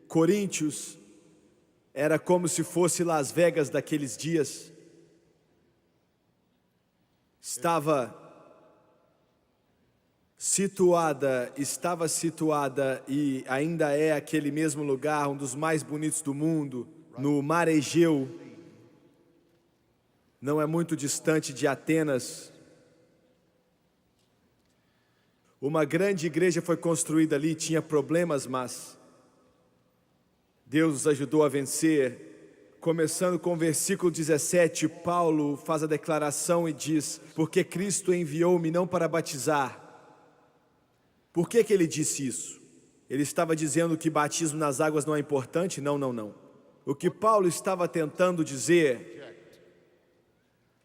Coríntios era como se fosse Las Vegas daqueles dias. Estava situada e ainda é aquele mesmo lugar, um dos mais bonitos do mundo, no Mar Egeu. Não é muito distante de Atenas. Uma grande igreja foi construída ali, tinha problemas, mas Deus nos ajudou a vencer. Começando com o versículo 17, Paulo faz a declaração e diz: porque Cristo enviou-me não para batizar. Por que ele disse isso? Ele estava dizendo que batismo nas águas não é importante? Não. O que Paulo estava tentando dizer,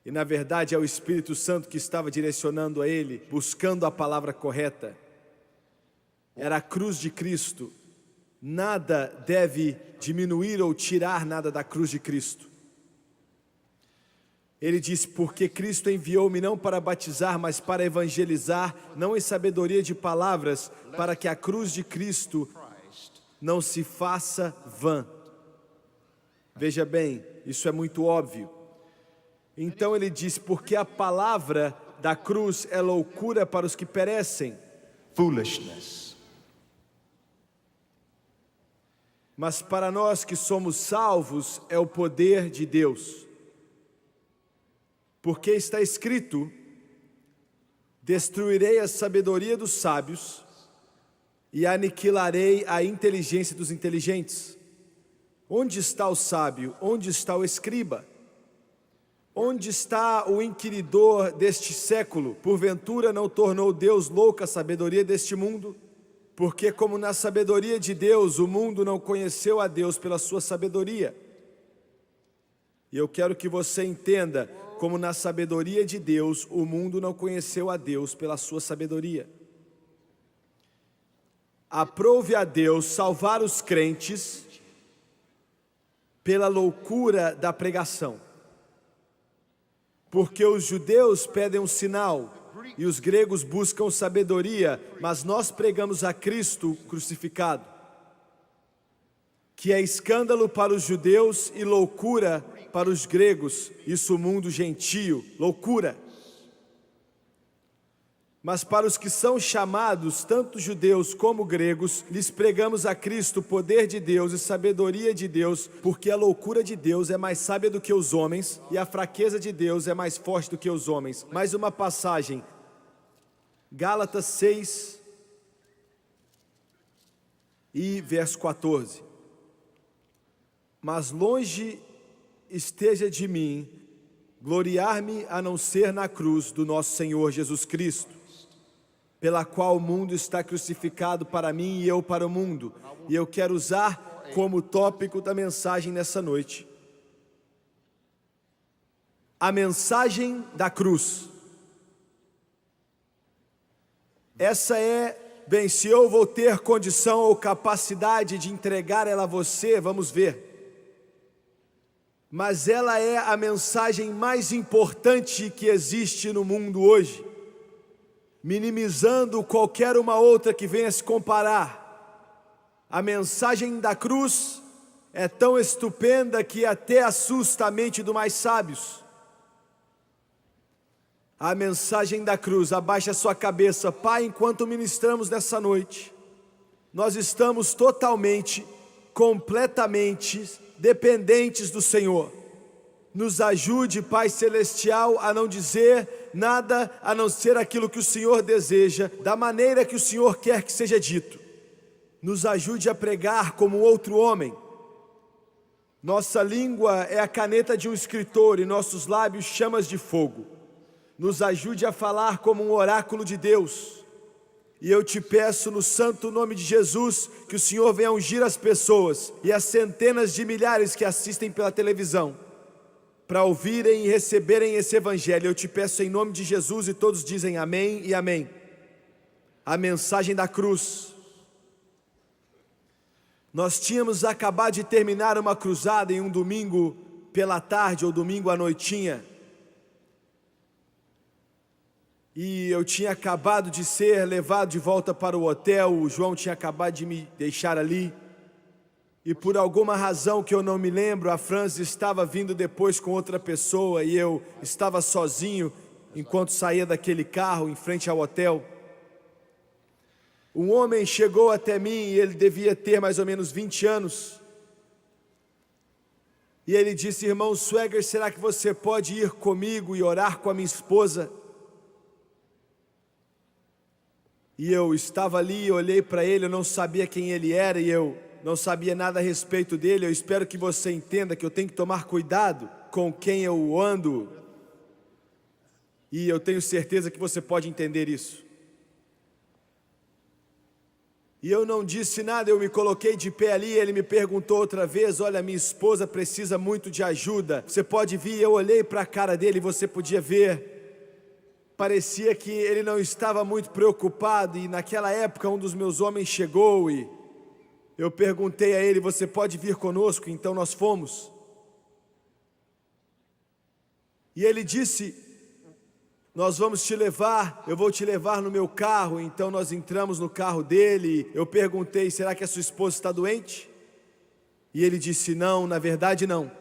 e na verdade é o Espírito Santo que estava direcionando a ele, buscando a palavra correta, era a cruz de Cristo. Nada deve diminuir ou tirar nada da cruz de Cristo. Ele diz: porque Cristo enviou-me não para batizar, mas para evangelizar, não em sabedoria de palavras, para que a cruz de Cristo não se faça vã. Veja bem, isso é muito óbvio. Então ele diz: porque a palavra da cruz é loucura para os que perecem. Foolishness. Mas para nós que somos salvos é o poder de Deus. Porque está escrito: destruirei a sabedoria dos sábios e aniquilarei a inteligência dos inteligentes. Onde está o sábio? Onde está o escriba? Onde está o inquiridor deste século? Porventura não tornou Deus louca a sabedoria deste mundo? Porque como na sabedoria de Deus, o mundo não conheceu a Deus pela sua sabedoria. E eu quero que você entenda, como na sabedoria de Deus, o mundo não conheceu a Deus pela sua sabedoria. Aprove a Deus salvar os crentes pela loucura da pregação. Porque os judeus pedem um sinal e os gregos buscam sabedoria, mas nós pregamos a Cristo crucificado, que é escândalo para os judeus e loucura para os gregos, isso o mundo gentio, loucura. Mas para os que são chamados, tanto judeus como gregos, lhes pregamos a Cristo, poder de Deus e sabedoria de Deus, porque a loucura de Deus é mais sábia do que os homens, e a fraqueza de Deus é mais forte do que os homens. Mais uma passagem, Gálatas 6 e verso 14. Mas longe esteja de mim gloriar-me a não ser na cruz do nosso Senhor Jesus Cristo, pela qual o mundo está crucificado para mim e eu para o mundo. E eu quero usar como tópico da mensagem nessa noite a mensagem da cruz. Essa bem, se eu vou ter condição ou capacidade de entregar ela a você, vamos ver. Mas ela é a mensagem mais importante que existe no mundo hoje, minimizando qualquer uma outra que venha se comparar. A mensagem da cruz é tão estupenda que até assusta a mente dos mais sábios. A mensagem da cruz, abaixa a sua cabeça. Pai, enquanto ministramos nessa noite, nós estamos totalmente, completamente dependentes do Senhor. Nos ajude, Pai Celestial, a não dizer nada a não ser aquilo que o Senhor deseja, da maneira que o Senhor quer que seja dito. Nos ajude a pregar como outro homem. Nossa língua é a caneta de um escritor e nossos lábios chamas de fogo. Nos ajude a falar como um oráculo de Deus. E eu te peço no santo nome de Jesus, que o Senhor venha ungir as pessoas e as centenas de milhares que assistem pela televisão, para ouvirem e receberem esse evangelho. Eu te peço em nome de Jesus, e todos dizem amém e amém. A mensagem da cruz. Nós tínhamos acabado de terminar uma cruzada em um domingo pela tarde ou domingo à noitinha. E eu tinha acabado de ser levado de volta para o hotel, o João tinha acabado de me deixar ali. E por alguma razão que eu não me lembro, a Franz estava vindo depois com outra pessoa e eu estava sozinho enquanto saía daquele carro em frente ao hotel. Um homem chegou até mim e ele devia ter mais ou menos 20 anos. E ele disse: irmão Swagger, será que você pode ir comigo e orar com a minha esposa? E eu estava ali, olhei para ele, eu não sabia quem ele era e eu não sabia nada a respeito dele. Eu espero que você entenda que eu tenho que tomar cuidado com quem eu ando. E eu tenho certeza que você pode entender isso. E eu não disse nada, eu me coloquei de pé ali, ele me perguntou outra vez: olha, minha esposa precisa muito de ajuda, você pode vir? Eu olhei para a cara dele e você podia ver, parecia que ele não estava muito preocupado. E naquela época um dos meus homens chegou e eu perguntei a ele: você pode vir conosco? Então nós fomos. E ele disse: nós vamos te levar, eu vou te levar no meu carro. Então nós entramos no carro dele. Eu perguntei: será que a sua esposa está doente? E ele disse: não, na verdade não.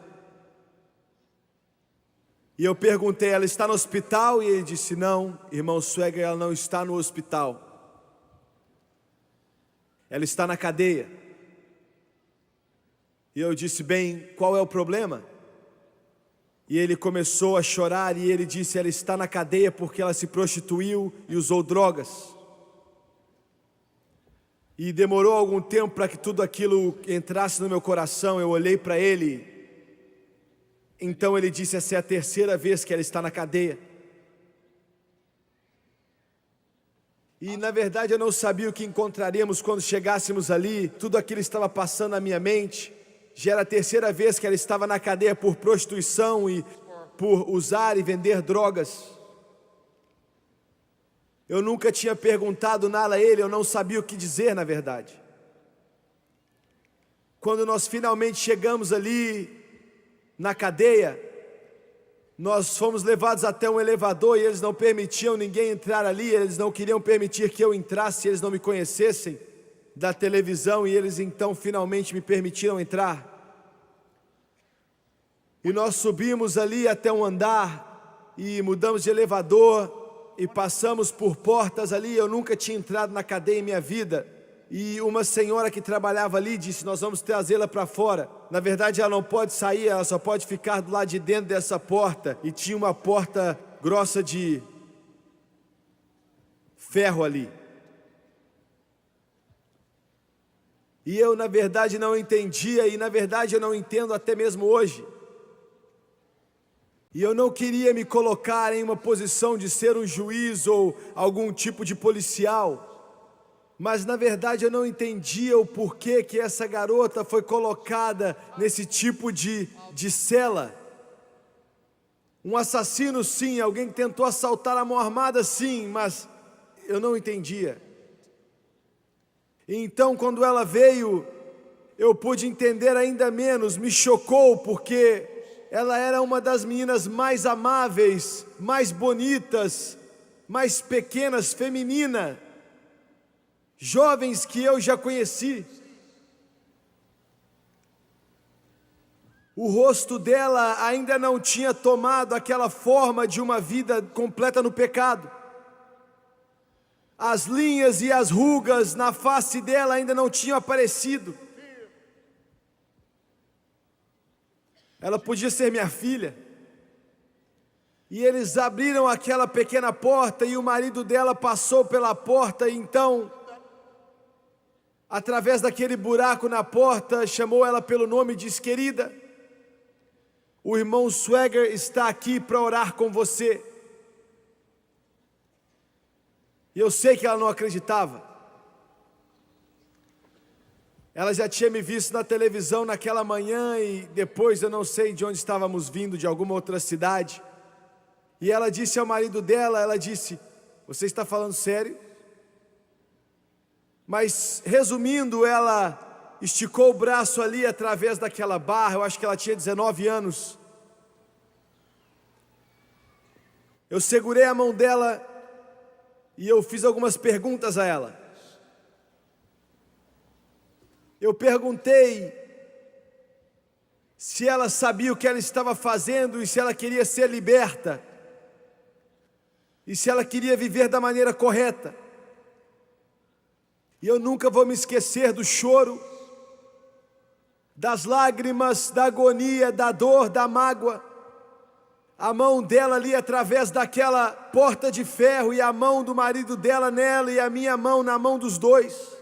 E eu perguntei: ela está no hospital? E ele disse: não, irmão Swagger, ela não está no hospital. Ela está na cadeia. E eu disse: bem, qual é o problema? E ele começou a chorar e ele disse: ela está na cadeia porque ela se prostituiu e usou drogas. E demorou algum tempo para que tudo aquilo entrasse no meu coração. Eu olhei para ele. Então ele disse: essa é a terceira vez que ela está na cadeia. E na verdade eu não sabia o que encontraríamos quando chegássemos ali. Tudo aquilo estava passando na minha mente. Já era a terceira vez que ela estava na cadeia por prostituição e por usar e vender drogas. Eu nunca tinha perguntado nada a ele, eu não sabia o que dizer na verdade. Quando nós finalmente chegamos ali na cadeia, nós fomos levados até um elevador e eles não permitiam ninguém entrar ali. Eles não queriam permitir que eu entrasse se eles não me conhecessem da televisão, e eles então finalmente me permitiram entrar. E nós subimos ali até um andar e mudamos de elevador e passamos por portas ali. Eu nunca tinha entrado na cadeia em minha vida. E uma senhora que trabalhava ali disse: nós vamos trazê-la para fora. Na verdade ela não pode sair, ela só pode ficar do lado de dentro dessa porta. E tinha uma porta grossa de ferro ali. E eu na verdade não entendia, e na verdade eu não entendo até mesmo hoje. E eu não queria me colocar em uma posição de ser um juiz ou algum tipo de policial. Mas na verdade eu não entendia o porquê que essa garota foi colocada nesse tipo de cela. Um assassino sim, alguém que tentou assaltar a mão armada sim, mas eu não entendia. Então quando ela veio, eu pude entender ainda menos. Me chocou porque ela era uma das meninas mais amáveis, mais bonitas, mais pequenas, feminina, jovens que eu já conheci. O rosto dela ainda não tinha tomado aquela forma de uma vida completa no pecado. As linhas e as rugas na face dela ainda não tinham aparecido. Ela podia ser minha filha. E eles abriram aquela pequena porta e o marido dela passou pela porta. E então, através daquele buraco na porta, chamou ela pelo nome e disse: querida, o irmão Swagger está aqui para orar com você. E eu sei que ela não acreditava. Ela já tinha me visto na televisão naquela manhã e depois eu não sei de onde estávamos vindo, de alguma outra cidade. E ela disse ao marido dela, ela disse: você está falando sério? Mas resumindo, ela esticou o braço ali através daquela barra. Eu acho que ela tinha 19 anos. Eu segurei a mão dela e eu fiz algumas perguntas a ela. Eu perguntei se ela sabia o que ela estava fazendo e se ela queria ser liberta, e se ela queria viver da maneira correta. E eu nunca vou me esquecer do choro, das lágrimas, da agonia, da dor, da mágoa. A mão dela ali através daquela porta de ferro e a mão do marido dela nela e a minha mão na mão dos dois,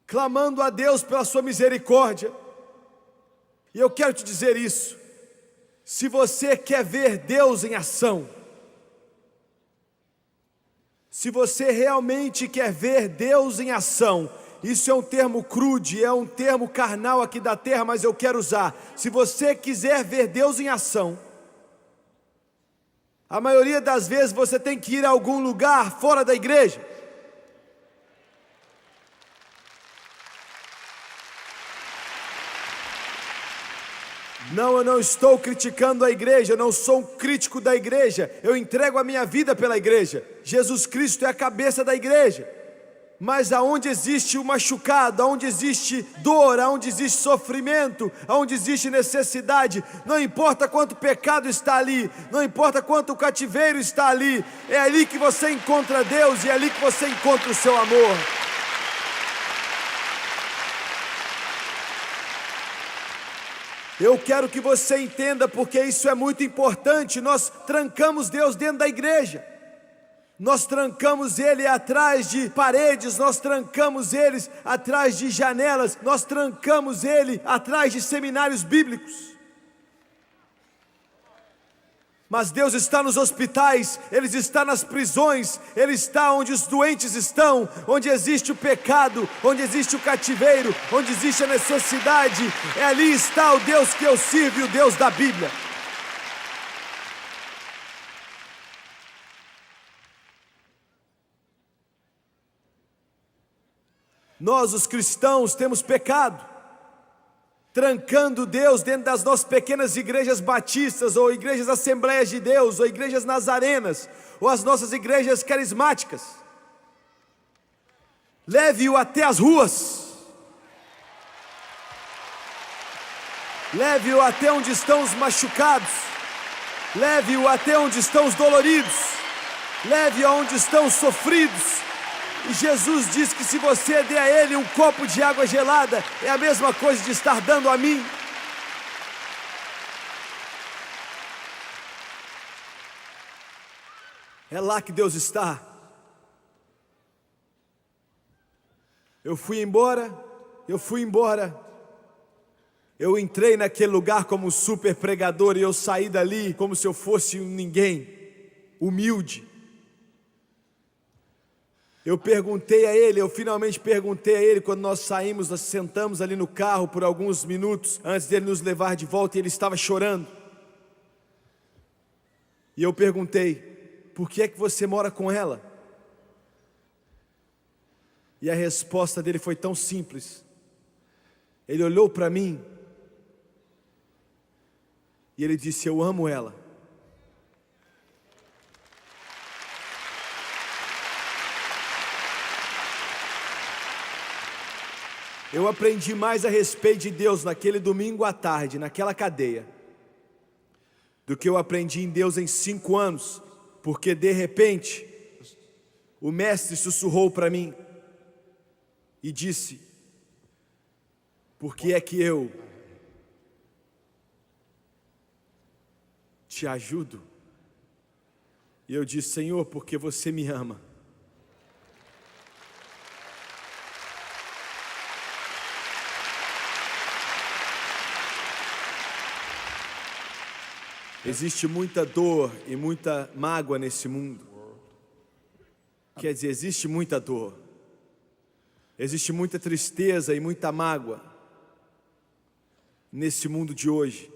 clamando a Deus pela sua misericórdia. E eu quero te dizer isso: se você quer ver Deus em ação, se você realmente quer ver Deus em ação, isso é um termo crude, é um termo carnal aqui da terra, mas eu quero usar. Se você quiser ver Deus em ação, a maioria das vezes você tem que ir a algum lugar fora da igreja. Não, eu não estou criticando a igreja, eu não sou um crítico da igreja, eu entrego a minha vida pela igreja. Jesus Cristo é a cabeça da igreja. Mas aonde existe o machucado, aonde existe dor, aonde existe sofrimento, aonde existe necessidade, não importa quanto pecado está ali, não importa quanto cativeiro está ali, é ali que você encontra Deus e é ali que você encontra o seu amor. Eu quero que você entenda, porque isso é muito importante. Nós trancamos Deus dentro da igreja, nós trancamos Ele atrás de paredes, nós trancamos Ele atrás de janelas, nós trancamos Ele atrás de seminários bíblicos. Mas Deus está nos hospitais, Ele está nas prisões, Ele está onde os doentes estão, onde existe o pecado, onde existe o cativeiro, onde existe a necessidade. Ali está o Deus que eu sirvo, o Deus da Bíblia. Nós, os cristãos, temos pecado, trancando Deus dentro das nossas pequenas igrejas batistas, ou igrejas Assembleias de Deus, ou igrejas nazarenas, ou as nossas igrejas carismáticas. Leve-o até as ruas, leve-o até onde estão os machucados, leve-o até onde estão os doloridos, leve-o aonde estão os sofridos. E Jesus diz que se você der a Ele um copo de água gelada, é a mesma coisa de estar dando a mim. É lá que Deus está. Eu fui embora. Eu entrei naquele lugar como um super pregador e eu saí dali como se eu fosse um ninguém, humilde. Eu finalmente perguntei a ele, quando nós saímos, nós sentamos ali no carro por alguns minutos, antes dele nos levar de volta, e ele estava chorando. E eu perguntei: por que é que você mora com ela? E a resposta dele foi tão simples. Ele olhou para mim, e ele disse: eu amo ela. Eu aprendi mais a respeito de Deus naquele domingo à tarde, naquela cadeia, do que eu aprendi em Deus em 5 anos, porque de repente, o mestre sussurrou para mim e disse: por que é que eu te ajudo? E eu disse: Senhor, porque você me ama. Existe muita dor e muita mágoa nesse mundo. Quer dizer, existe muita dor, existe muita tristeza e muita mágoa nesse mundo de hoje.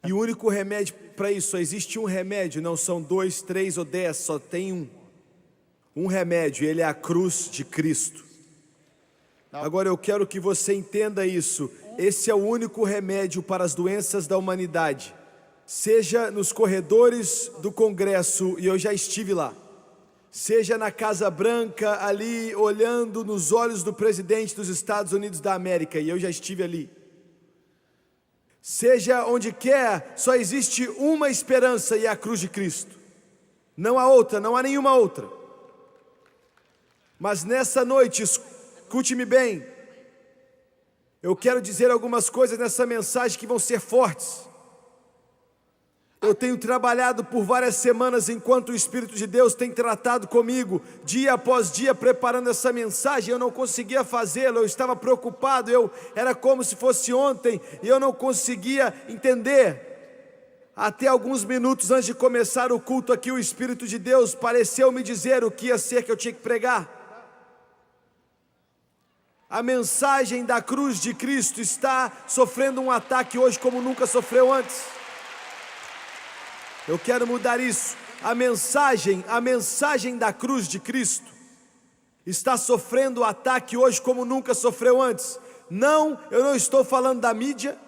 E o único remédio para isso, só existe um remédio, não são 2, 3 ou 10, só tem um. Um remédio, ele é a cruz de Cristo. Agora eu quero que você entenda isso. Esse é o único remédio para as doenças da humanidade. Seja nos corredores do Congresso, e eu já estive lá, seja na Casa Branca, ali olhando nos olhos do presidente dos Estados Unidos da América, e eu já estive ali. Seja onde quer, só existe uma esperança e é a cruz de Cristo. Não há outra, não há nenhuma outra. Mas nessa noite, escute-me bem, eu quero dizer algumas coisas nessa mensagem que vão ser fortes. Eu tenho trabalhado por várias semanas enquanto o Espírito de Deus tem tratado comigo, dia após dia, preparando essa mensagem. Eu não conseguia fazê-lo, eu estava preocupado, era como se fosse ontem, e eu não conseguia entender. Até alguns minutos antes de começar o culto aqui, o Espírito de Deus pareceu me dizer o que ia ser que eu tinha que pregar. A mensagem da cruz de Cristo está sofrendo um ataque hoje como nunca sofreu antes. Eu quero mudar isso. A mensagem da cruz de Cristo está sofrendo ataque hoje como nunca sofreu antes. Não, eu não estou falando da mídia,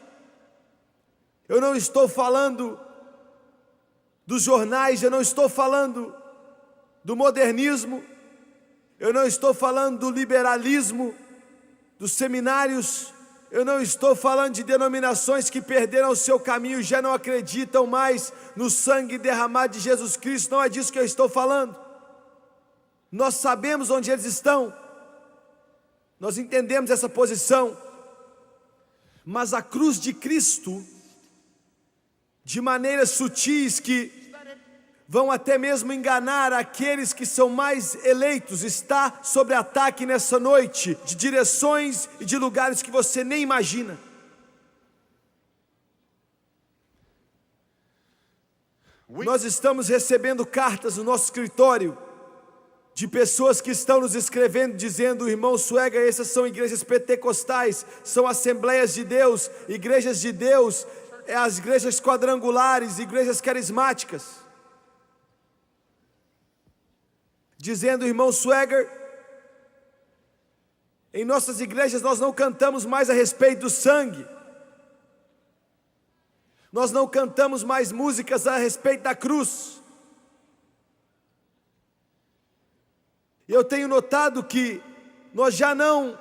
eu não estou falando dos jornais, eu não estou falando do modernismo, eu não estou falando do liberalismo, dos seminários, eu não estou falando de denominações que perderam o seu caminho e já não acreditam mais no sangue derramado de Jesus Cristo. Não é disso que eu estou falando. Nós sabemos onde eles estão, nós entendemos essa posição, mas a cruz de Cristo, de maneiras sutis que vão até mesmo enganar aqueles que são mais eleitos, está sob ataque nessa noite, de direções e de lugares que você nem imagina. Nós estamos recebendo cartas no nosso escritório, de pessoas que estão nos escrevendo, dizendo: irmão Suega, essas são igrejas pentecostais, são assembleias de Deus, igrejas de Deus, as igrejas quadrangulares, igrejas carismáticas. Dizendo: irmão Swagger, em nossas igrejas nós não cantamos mais a respeito do sangue, nós não cantamos mais músicas a respeito da cruz. E eu tenho notado que nós já não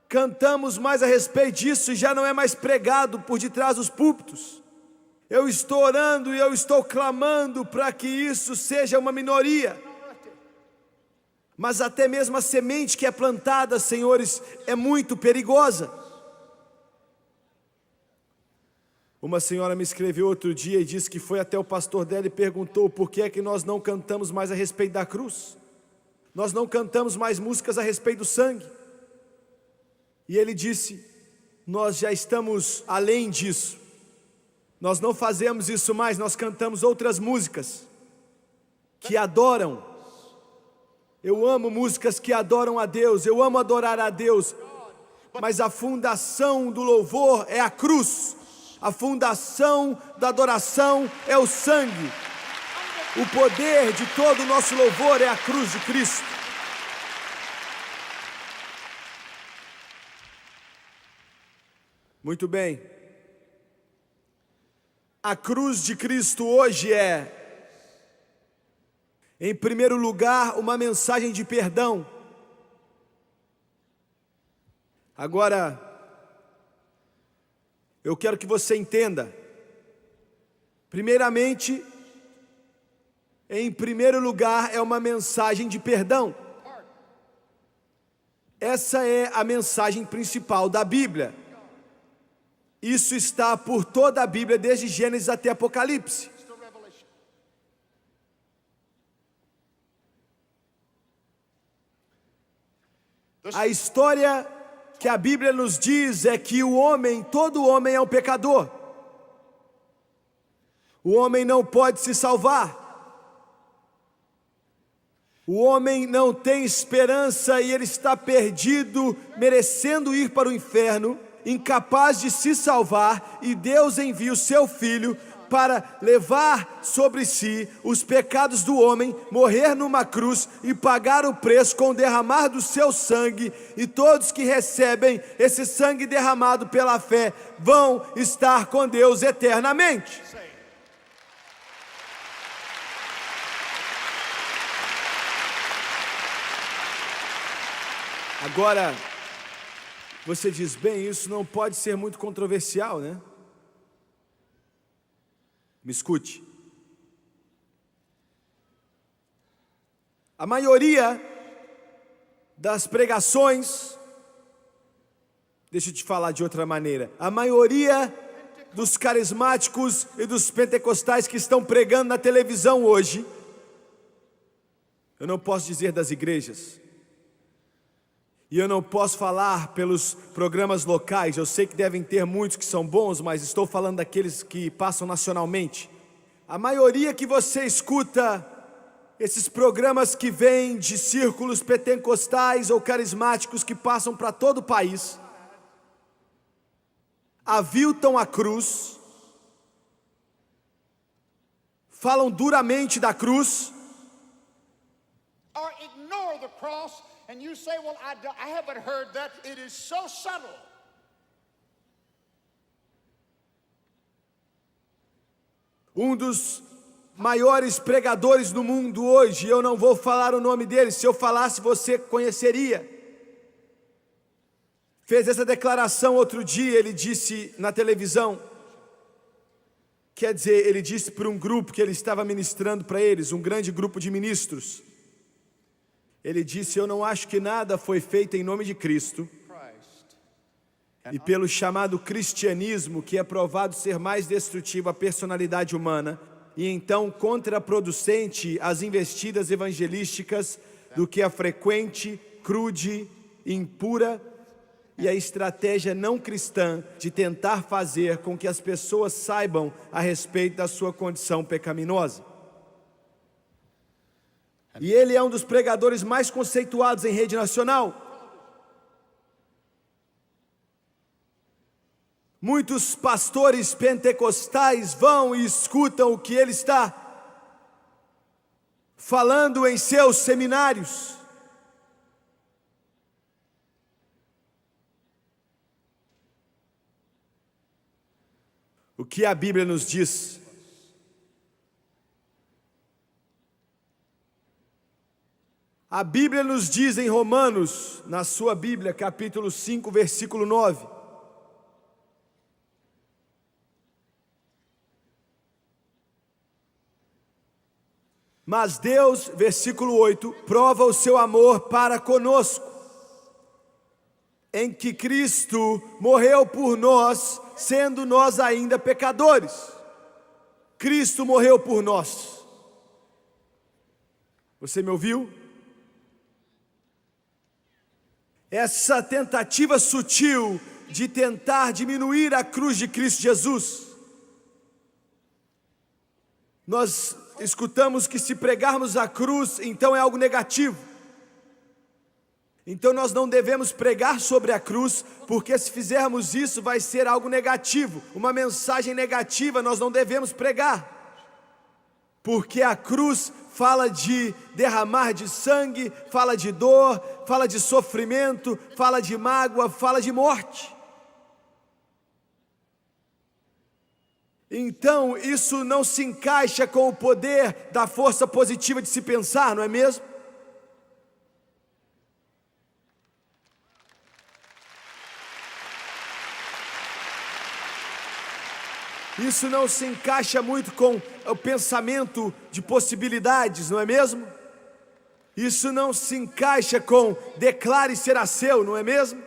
cantamos mais a respeito disso e já não é mais pregado por detrás dos púlpitos. Eu estou orando e eu estou clamando para que isso seja uma minoria. Mas até mesmo a semente que é plantada, senhores, é muito perigosa. Uma senhora me escreveu outro dia e disse que foi até o pastor dela e perguntou por que é que nós não cantamos mais a respeito da cruz. Nós não cantamos mais músicas a respeito do sangue. E ele disse: nós já estamos além disso. Nós não fazemos isso mais, nós cantamos outras músicas que adoram. Eu amo músicas que adoram a Deus, eu amo adorar a Deus, mas a fundação do louvor é a cruz, a fundação da adoração é o sangue, o poder de todo o nosso louvor é a cruz de Cristo. Muito bem, a cruz de Cristo hoje é, em primeiro lugar, uma mensagem de perdão. Agora, eu quero que você entenda. Primeiramente, em primeiro lugar, é uma mensagem de perdão. Essa é a mensagem principal da Bíblia. Isso está por toda a Bíblia, desde Gênesis até Apocalipse. A história que a Bíblia nos diz é que todo homem é um pecador. O homem não pode se salvar. O homem não tem esperança e ele está perdido, merecendo ir para o inferno, incapaz de se salvar, e Deus envia o seu Filho para levar sobre si os pecados do homem, morrer numa cruz e pagar o preço com o derramar do seu sangue, e todos que recebem esse sangue derramado pela fé vão estar com Deus eternamente. Agora, você diz, bem, isso não pode ser muito controversial, né? Me escute. A maioria das pregações, deixa eu te falar de outra maneira, a maioria dos carismáticos e dos pentecostais que estão pregando na televisão hoje, eu não posso dizer das igrejas, e eu não posso falar pelos programas locais, eu sei que devem ter muitos que são bons, mas estou falando daqueles que passam nacionalmente. A maioria que você escuta, esses programas que vêm de círculos pentecostais ou carismáticos que passam para todo o país, aviltam a cruz, falam duramente da cruz, or ignore the cross, and you say, well, I haven't heard that. It is so subtle. Um dos maiores pregadores do mundo hoje, eu não vou falar o nome dele, se eu falasse você conheceria, fez essa declaração outro dia, ele disse na televisão, quer dizer, ele disse para um grupo que ele estava ministrando para eles, um grande grupo de ministros, ele disse, eu não acho que nada foi feito em nome de Cristo, e pelo chamado cristianismo, que é provado ser mais destrutivo à personalidade humana, e então contraproducente às investidas evangelísticas do que a frequente, crude, impura e a estratégia não cristã de tentar fazer com que as pessoas saibam a respeito da sua condição pecaminosa. E ele é um dos pregadores mais conceituados em rede nacional. Muitos pastores pentecostais vão e escutam o que ele está falando em seus seminários. O que a Bíblia nos diz? A Bíblia nos diz em Romanos, na sua Bíblia, capítulo 5, versículo 9. Mas Deus, versículo 8, prova o seu amor para conosco, em que Cristo morreu por nós, sendo nós ainda pecadores. Cristo morreu por nós. Você me ouviu? Essa tentativa sutil de tentar diminuir a cruz de Cristo Jesus. Nós escutamos que se pregarmos a cruz, então é algo negativo. Então nós não devemos pregar sobre a cruz, porque se fizermos isso vai ser algo negativo. Uma mensagem negativa nós não devemos pregar. Porque a cruz fala de derramar de sangue, fala de dor, fala de sofrimento, fala de mágoa, fala de morte. Então isso não se encaixa com o poder da força positiva de se pensar, não é mesmo? Isso não se encaixa muito com o pensamento de possibilidades, não é mesmo? Isso não se encaixa com declare ser seu, não é mesmo?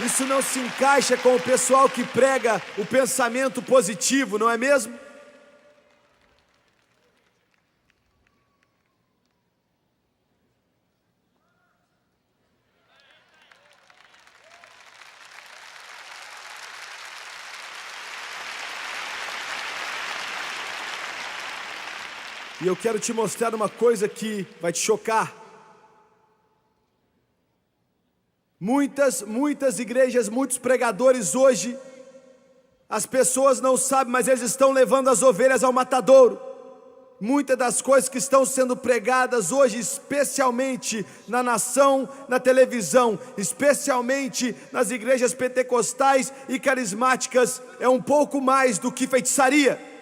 Isso não se encaixa com o pessoal que prega o pensamento positivo, não é mesmo? E eu quero te mostrar uma coisa que vai te chocar. Muitas igrejas, muitos pregadores hoje, as pessoas não sabem, mas eles estão levando as ovelhas ao matadouro. Muitas das coisas que estão sendo pregadas hoje, especialmente na nação, na televisão, especialmente nas igrejas pentecostais e carismáticas, é um pouco mais do que feitiçaria.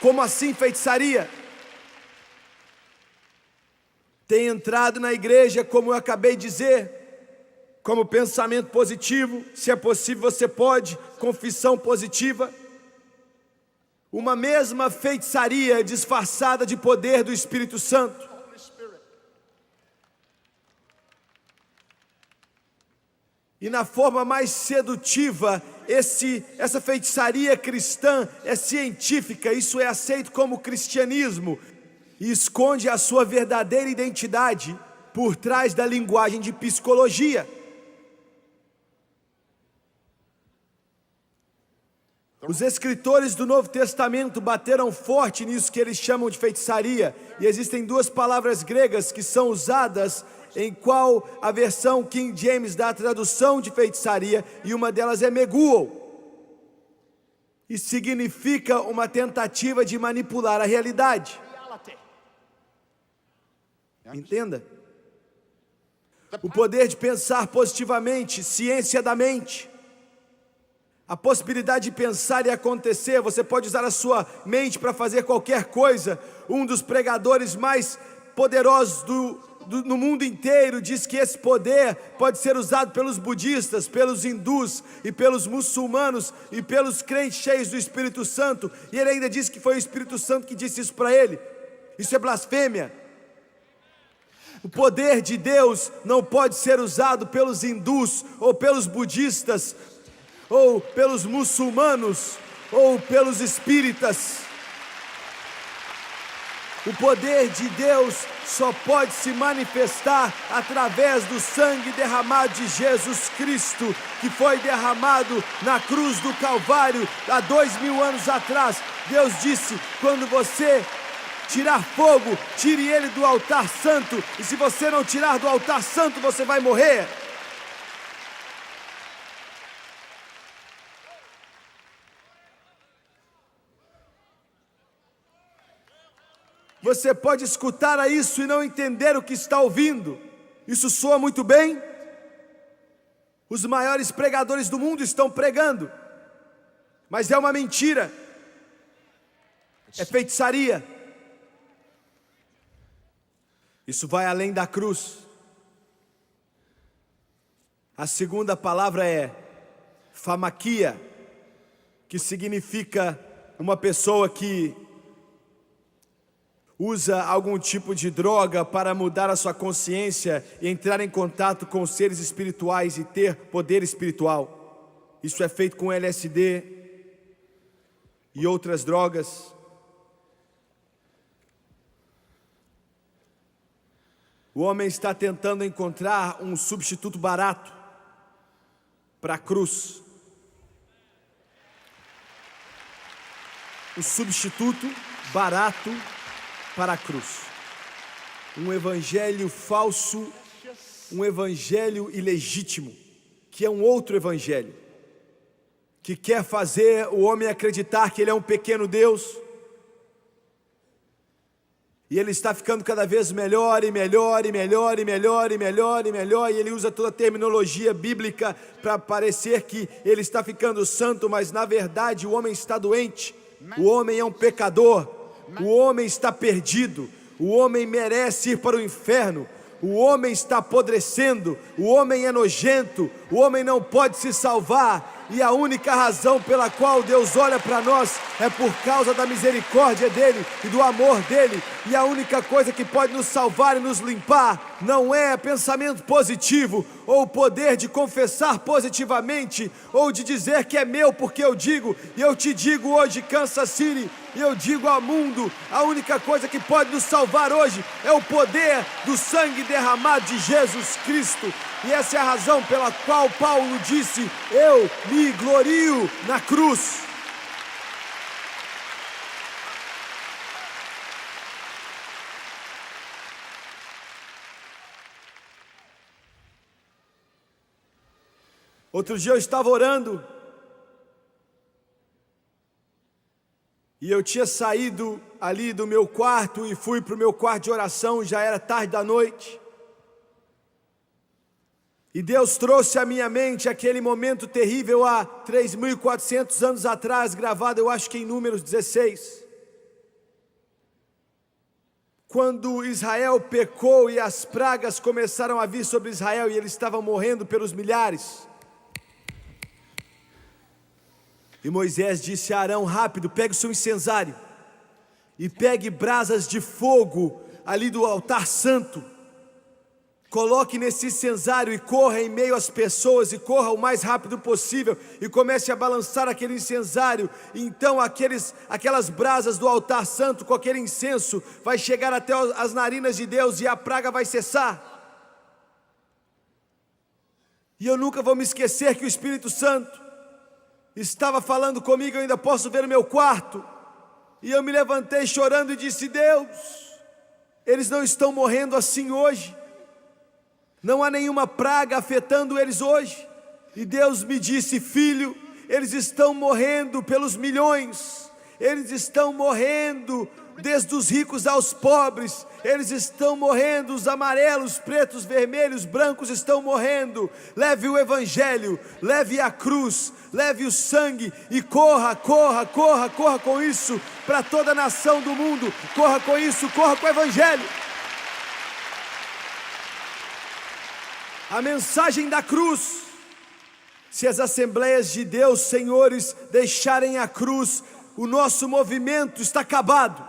Como assim feitiçaria? tem entrado na igreja, como eu acabei de dizer, como pensamento positivo, se é possível você pode, confissão positiva, uma mesma feitiçaria disfarçada de poder do Espírito Santo. Holy Spirit. E na forma mais sedutiva, essa feitiçaria cristã é científica, isso é aceito como cristianismo, e esconde a sua verdadeira identidade por trás da linguagem de psicologia. Os escritores do Novo Testamento bateram forte nisso que eles chamam de feitiçaria, e existem duas palavras gregas que são usadas em qual a versão King James dá a tradução de feitiçaria, e uma delas é meguo, e significa uma tentativa de manipular a realidade. Reality. Entenda? O poder de pensar positivamente, ciência da mente, a possibilidade de pensar e acontecer. Você pode usar a sua mente para fazer qualquer coisa. Um dos pregadores mais poderosos no mundo inteiro diz que esse poder pode ser usado pelos budistas, pelos hindus e pelos muçulmanos e pelos crentes cheios do Espírito Santo, e ele ainda disse que foi o Espírito Santo que disse isso para ele. Isso é blasfêmia. O poder de Deus não pode ser usado pelos hindus ou pelos budistas ou pelos muçulmanos ou pelos espíritas. O poder de Deus só pode se manifestar através do sangue derramado de Jesus Cristo, que foi derramado na cruz do Calvário há 2000 anos atrás. Deus disse: quando você tirar fogo, tire ele do altar santo, e se você não tirar do altar santo, você vai morrer. Você pode escutar isso e não entender o que está ouvindo. Isso soa muito bem. Os maiores pregadores do mundo estão pregando, mas é uma mentira. É feitiçaria. Isso vai além da cruz. A segunda palavra é famaquia, que significa uma pessoa que usa algum tipo de droga para mudar a sua consciência e entrar em contato com seres espirituais e ter poder espiritual. Isso é feito com LSD e outras drogas. O homem está tentando encontrar um substituto barato para a cruz. Um substituto barato para a cruz. Um evangelho falso, um evangelho ilegítimo, que é um outro evangelho, que quer fazer o homem acreditar que ele é um pequeno Deus, e ele está ficando cada vez melhor e melhor e melhor e melhor e melhor e melhor, e ele usa toda a terminologia bíblica para parecer que ele está ficando santo, mas na verdade o homem está doente, o homem é um pecador, o homem está perdido, o homem merece ir para o inferno, o homem está apodrecendo, o homem é nojento, o homem não pode se salvar, e a única razão pela qual Deus olha para nós é por causa da misericórdia dEle e do amor dEle, e a única coisa que pode nos salvar e nos limpar não é pensamento positivo, ou o poder de confessar positivamente, ou de dizer que é meu porque eu digo, e eu te digo hoje, Kansas City, e eu digo ao mundo, a única coisa que pode nos salvar hoje é o poder do sangue derramado de Jesus Cristo. E essa é a razão pela qual Paulo disse: eu me glorio na cruz. Outro dia eu estava orando, e eu tinha saído ali do meu quarto e fui para o meu quarto de oração, já era tarde da noite. E Deus trouxe à minha mente aquele momento terrível há 3.400 anos atrás, gravado eu acho que em Números 16. quando Israel pecou e as pragas começaram a vir sobre Israel e eles estavam morrendo pelos milhares. E Moisés disse a Arão: rápido, pegue o seu incensário e pegue brasas de fogo ali do altar santo. Coloque nesse incensário e corra em meio às pessoas, e corra o mais rápido possível, e comece a balançar aquele incensário. Então aquelas brasas do altar santo com aquele incenso vai chegar até as narinas de Deus e a praga vai cessar. E eu nunca vou me esquecer que o Espírito Santo estava falando comigo, eu ainda posso ver no meu quarto. E eu me levantei chorando e disse: Deus, eles não estão morrendo assim hoje. Não há nenhuma praga afetando eles hoje. E Deus me disse: filho, eles estão morrendo pelos milhões. Eles estão morrendo desde os ricos aos pobres. Eles estão morrendo, os amarelos, pretos, vermelhos, brancos estão morrendo. Leve o evangelho, leve a cruz, leve o sangue e corra, corra, corra, corra com isso para toda a nação do mundo. Corra com isso, corra com o evangelho. A mensagem da cruz. Se as Assembleias de Deus, senhores, deixarem a cruz, o nosso movimento está acabado.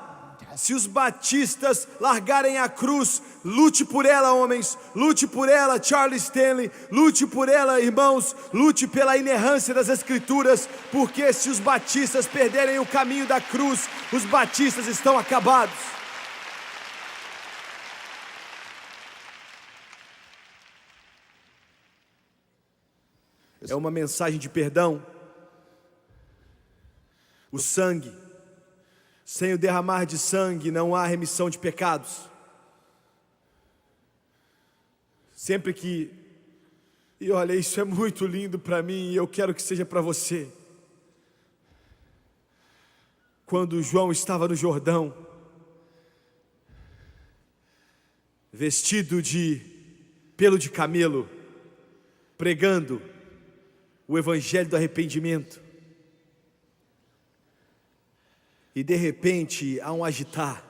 Se os batistas largarem a cruz, lute por ela, homens, lute por ela, Charles Stanley, lute por ela, irmãos, lute pela inerrância das Escrituras, porque se os batistas perderem o caminho da cruz, os batistas estão acabados. É uma mensagem de perdão. O sangue. Sem o derramar de sangue não há remissão de pecados. Sempre que... E olha, isso é muito lindo para mim e eu quero que seja para você. Quando João estava no Jordão, vestido de pelo de camelo, pregando o evangelho do arrependimento. E de repente há um agitar.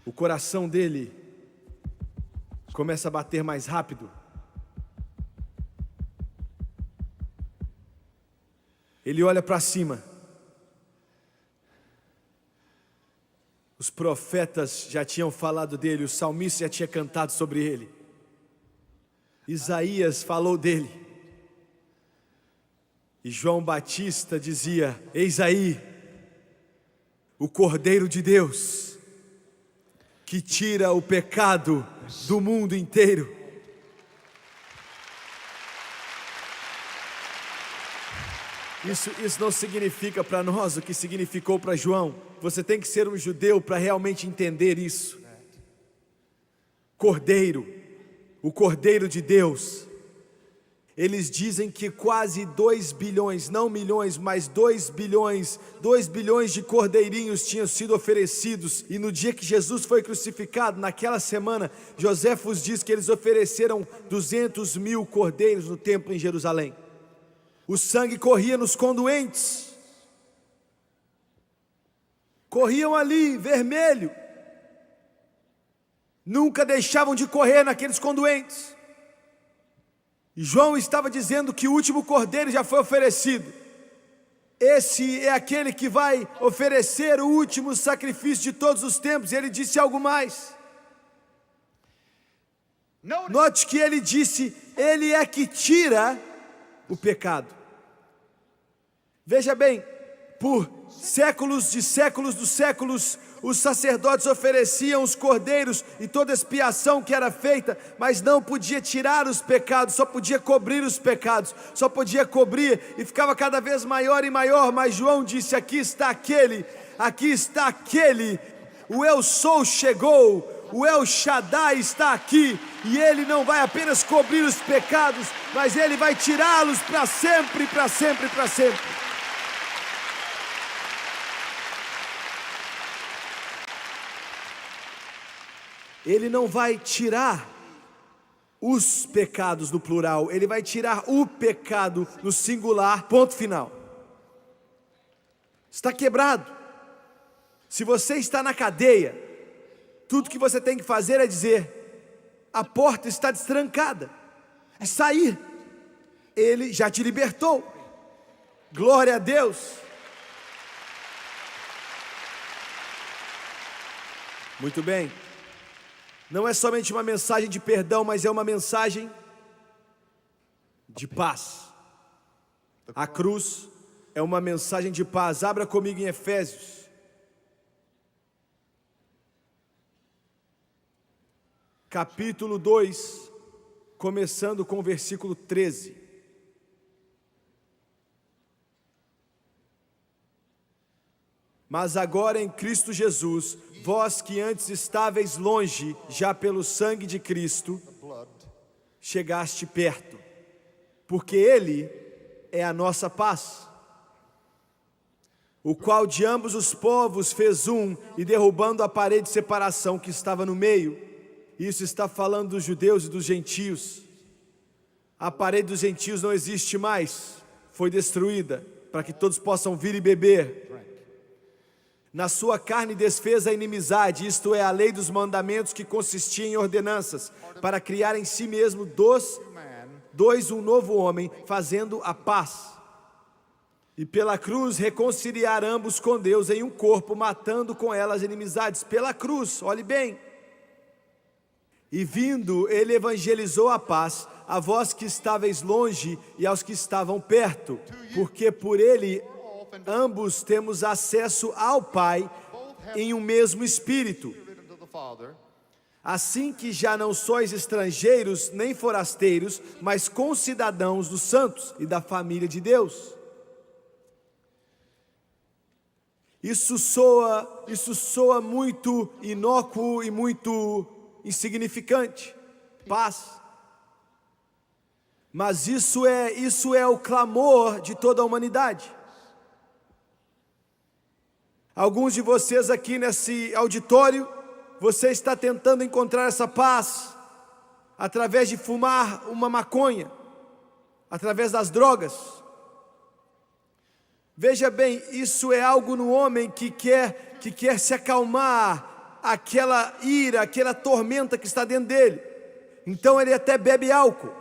O coração dele começa a bater mais rápido. Ele olha para cima. Os profetas já tinham falado dele, o salmista já tinha cantado sobre ele. Isaías falou dele. E João Batista dizia: eis aí o Cordeiro de Deus, que tira o pecado do mundo inteiro. Isso não significa para nós o que significou para João. Você tem que ser um judeu para realmente entender isso. Cordeiro, o Cordeiro de Deus. Eles dizem que quase 2 bilhões, não milhões, mas 2 bilhões de cordeirinhos tinham sido oferecidos. E no dia que Jesus foi crucificado, naquela semana, Joséfos diz que eles ofereceram 200 mil cordeiros no templo em Jerusalém. O sangue corria nos conduentes. Corriam ali, vermelho. Nunca deixavam de correr naqueles conduentes. E João estava dizendo que o último cordeiro já foi oferecido. Esse é aquele que vai oferecer o último sacrifício de todos os tempos. E ele disse algo mais. Note que ele disse: ele é que tira o pecado. Veja bem, por séculos de séculos dos séculos, os sacerdotes ofereciam os cordeiros e toda expiação que era feita, mas não podia tirar os pecados, só podia cobrir os pecados, só podia cobrir, e ficava cada vez maior e maior. Mas João disse: aqui está aquele, o Eu Sou chegou, o El Shaddai está aqui, e ele não vai apenas cobrir os pecados, mas ele vai tirá-los para sempre, para sempre, para sempre. Ele não vai tirar os pecados no plural, ele vai tirar o pecado no singular, ponto final. Está quebrado. Se você está na cadeia, tudo que você tem que fazer é dizer: a porta está destrancada, e sair. Ele já te libertou. Glória a Deus. Muito bem. Não é somente uma mensagem de perdão, mas é uma mensagem de paz. A cruz é uma mensagem de paz. Abra comigo em Efésios. Capítulo 2, começando com o versículo 13. Mas agora em Cristo Jesus, vós que antes estáveis longe, já pelo sangue de Cristo, chegaste perto, porque Ele é a nossa paz, o qual de ambos os povos fez um, e derrubando a parede de separação que estava no meio. Isso está falando dos judeus e dos gentios. A parede dos gentios não existe mais, foi destruída, para que todos possam vir e beber. Na sua carne desfez a inimizade, isto é, a lei dos mandamentos, que consistia em ordenanças, para criar em si mesmo dois um novo homem, fazendo a paz. E pela cruz reconciliar ambos com Deus em um corpo, matando com ela as inimizades. Pela cruz, olhe bem. E vindo, ele evangelizou a paz, a vós que estáveis longe e aos que estavam perto, porque por ele ambos temos acesso ao Pai em um mesmo Espírito. Assim que já não sois estrangeiros nem forasteiros, mas concidadãos dos santos e da família de Deus. Isso soa muito inócuo e muito insignificante. Paz. Mas isso é o clamor de toda a humanidade. Alguns de vocês aqui nesse auditório, você está tentando encontrar essa paz através de fumar uma maconha, através das drogas. Veja bem, isso é algo no homem que quer se acalmar aquela ira, aquela tormenta que está dentro dele. Então ele até bebe álcool.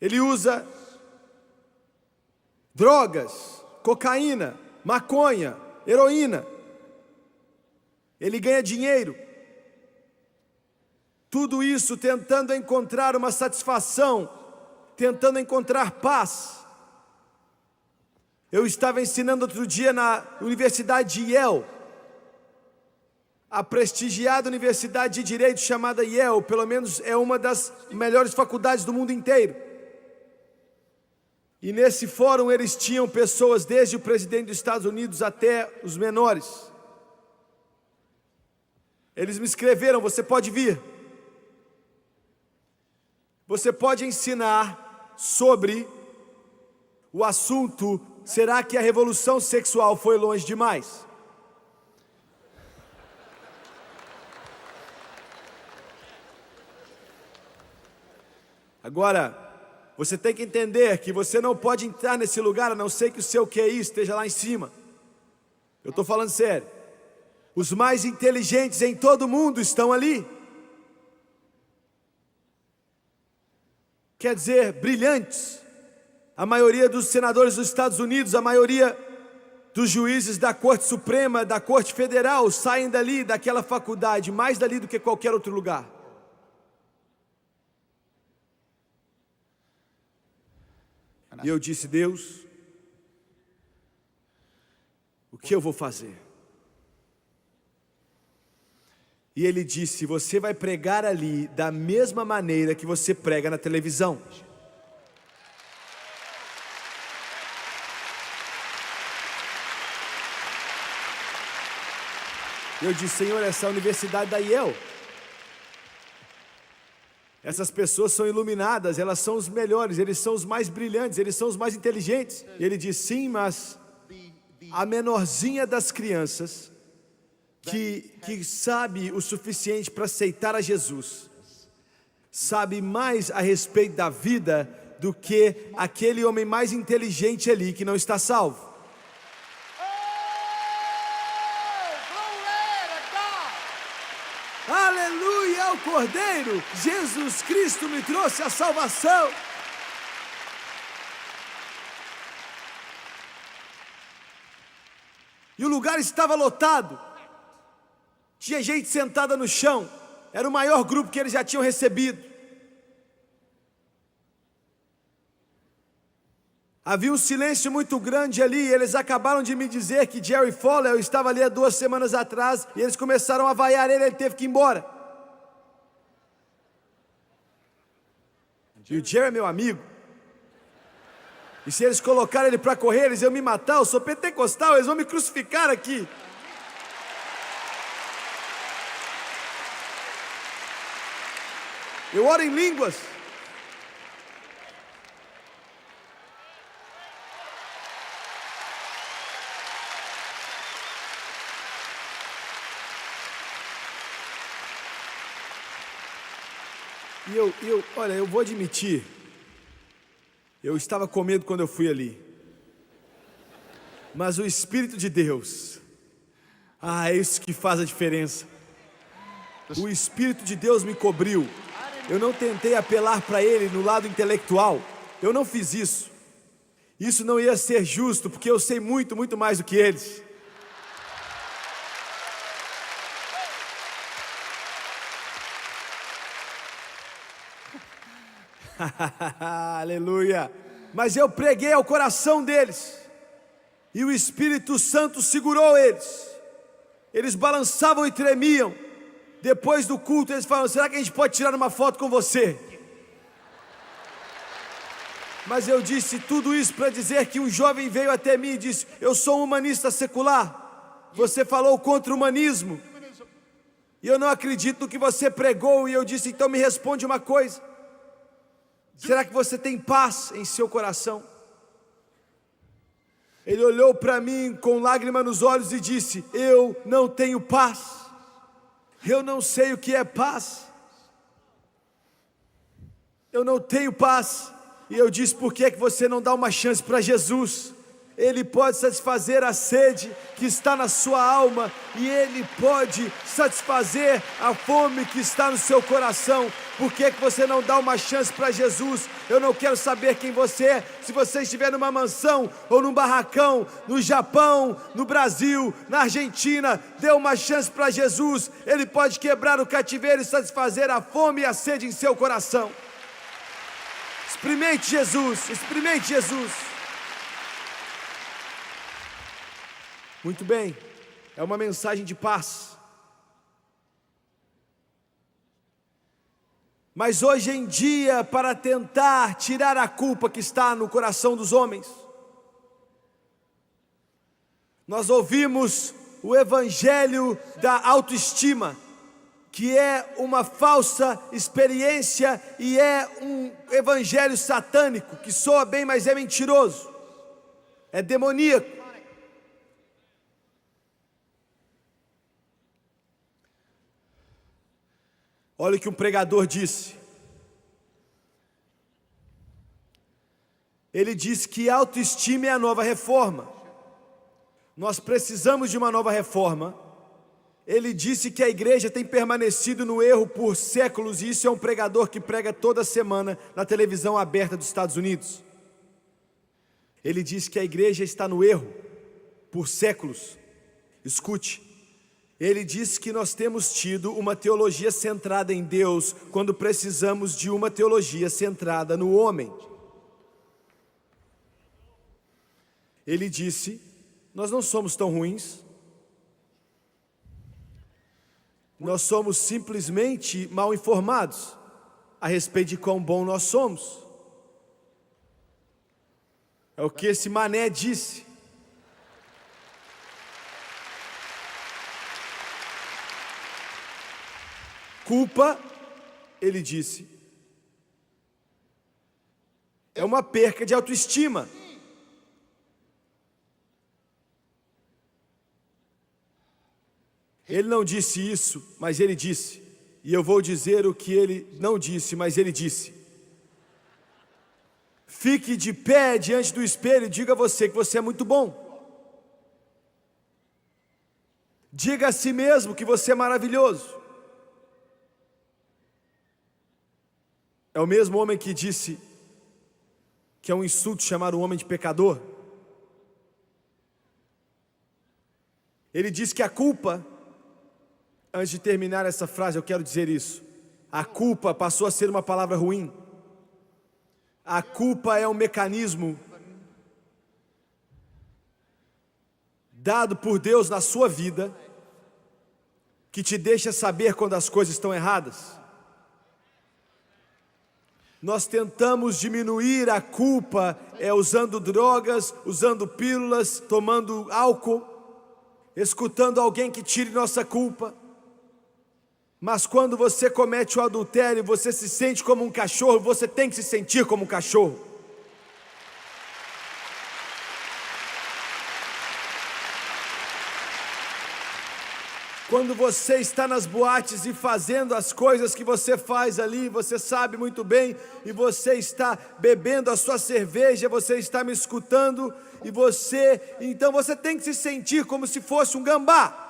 Ele usa drogas, cocaína, maconha, heroína. Ele ganha dinheiro. Tudo isso tentando encontrar uma satisfação, tentando encontrar paz. Eu estava ensinando outro dia na Universidade de Yale, a prestigiada Universidade de Direito chamada Yale, pelo menos é uma das melhores faculdades do mundo inteiro. E nesse fórum eles tinham pessoas desde o presidente dos Estados Unidos até os menores. Eles me escreveram: você pode vir. Você pode ensinar sobre o assunto: será que a revolução sexual foi longe demais? Agora, você tem que entender que você não pode entrar nesse lugar a não ser que o seu QI esteja lá em cima. Eu estou falando sério. Os mais inteligentes em todo o mundo estão ali. Quer dizer, brilhantes. A maioria dos senadores dos Estados Unidos, a maioria dos juízes da Corte Suprema, da Corte Federal, saem dali, daquela faculdade, mais dali do que qualquer outro lugar. E eu disse: Deus, o que eu vou fazer? E Ele disse: você vai pregar ali da mesma maneira que você prega na televisão. Eu disse: Senhor, essa é a universidade da Yale. Essas pessoas são iluminadas, elas são os melhores, eles são os mais brilhantes, eles são os mais inteligentes. E ele diz: sim, mas a menorzinha das crianças, que sabe o suficiente para aceitar a Jesus, sabe mais a respeito da vida do que aquele homem mais inteligente ali que não está salvo. Aleluia ao Cordeiro! Jesus Cristo me trouxe a salvação. E o lugar estava lotado. Tinha gente sentada no chão. Era o maior grupo que eles já tinham recebido. Havia um silêncio muito grande ali, e eles acabaram de me dizer que Jerry Falwell estava ali há 2 semanas atrás, e eles começaram a vaiar ele teve que ir embora. E o Jerry é meu amigo. E se eles colocarem ele para correr, eles iam me matar, eu sou pentecostal, eles vão me crucificar aqui. Eu oro em línguas. Olha, eu vou admitir, eu estava com medo quando eu fui ali. Mas o Espírito de Deus, é isso que faz a diferença. O Espírito de Deus me cobriu. Eu não tentei apelar para Ele no lado intelectual. Eu não fiz isso. Isso não ia ser justo, porque eu sei muito, muito mais do que eles. Aleluia. Mas eu preguei ao coração deles, e o Espírito Santo segurou eles. Eles balançavam e tremiam. Depois do culto eles falaram: será que a gente pode tirar uma foto com você? Mas eu disse tudo isso para dizer que um jovem veio até mim e disse: eu sou um humanista secular. Você falou contra o humanismo, e eu não acredito no que você pregou. E eu disse: então me responde uma coisa. Será que você tem paz em seu coração? Ele olhou para mim com lágrima nos olhos e disse: eu não tenho paz. Eu não sei o que é paz. Eu não tenho paz. E eu disse: por que você não dá uma chance para Jesus? Ele pode satisfazer a sede que está na sua alma, e Ele pode satisfazer a fome que está no seu coração. Por que você não dá uma chance para Jesus? Eu não quero saber quem você é. Se você estiver numa mansão ou num barracão, no Japão, no Brasil, na Argentina, dê uma chance para Jesus. Ele pode quebrar o cativeiro e satisfazer a fome e a sede em seu coração. Experimente Jesus, experimente Jesus. Muito bem, é uma mensagem de paz. Mas hoje em dia, para tentar tirar a culpa que está no coração dos homens, nós ouvimos o evangelho da autoestima, que é uma falsa experiência e é um evangelho satânico, que soa bem, mas é mentiroso, é demoníaco. Olha o que um pregador disse. Ele disse que autoestima é a nova reforma. Nós precisamos de uma nova reforma. Ele disse que a igreja tem permanecido no erro por séculos, e isso é um pregador que prega toda semana na televisão aberta dos Estados Unidos. Ele disse que a igreja está no erro por séculos. Escute. Ele disse que nós temos tido uma teologia centrada em Deus, quando precisamos de uma teologia centrada no homem. Ele disse: nós não somos tão ruins, nós somos simplesmente mal informados a respeito de quão bom nós somos. É o que esse mané disse. Culpa, ele disse, é uma perca de autoestima. Ele não disse isso, mas ele disse. E eu vou dizer o que ele não disse, mas ele disse. Fique de pé diante do espelho e diga a você que você é muito bom. Diga a si mesmo que você é maravilhoso. É o mesmo homem que disse que é um insulto chamar o homem de pecador. Ele diz que a culpa, antes de terminar essa frase eu quero dizer isso, a culpa passou a ser uma palavra ruim. A culpa é um mecanismo dado por Deus na sua vida, que te deixa saber quando as coisas estão erradas. Nós tentamos diminuir a culpa usando drogas, usando pílulas, tomando álcool, escutando alguém que tire nossa culpa. Mas quando você comete o adultério, você se sente como um cachorro, você tem que se sentir como um cachorro. Quando você está nas boates e fazendo as coisas que você faz ali, você sabe muito bem, e você está bebendo a sua cerveja, você está me escutando, então você tem que se sentir como se fosse um gambá.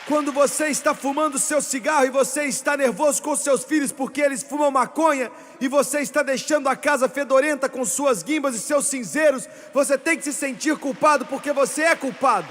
Quando você está fumando seu cigarro e você está nervoso com seus filhos porque eles fumam maconha e você está deixando a casa fedorenta com suas guimbas e seus cinzeiros, você tem que se sentir culpado porque você é culpado.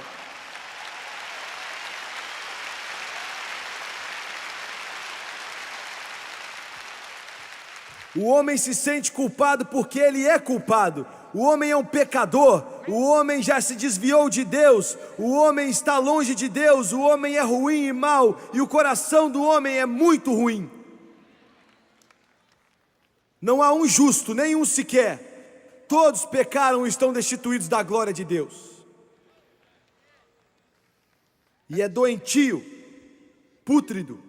O homem se sente culpado porque ele é culpado. O homem é um pecador, o homem já se desviou de Deus, o homem está longe de Deus, o homem é ruim e mau, e o coração do homem é muito ruim. Não há um justo, nenhum sequer. Todos pecaram e estão destituídos da glória de Deus. E é doentio, pútrido,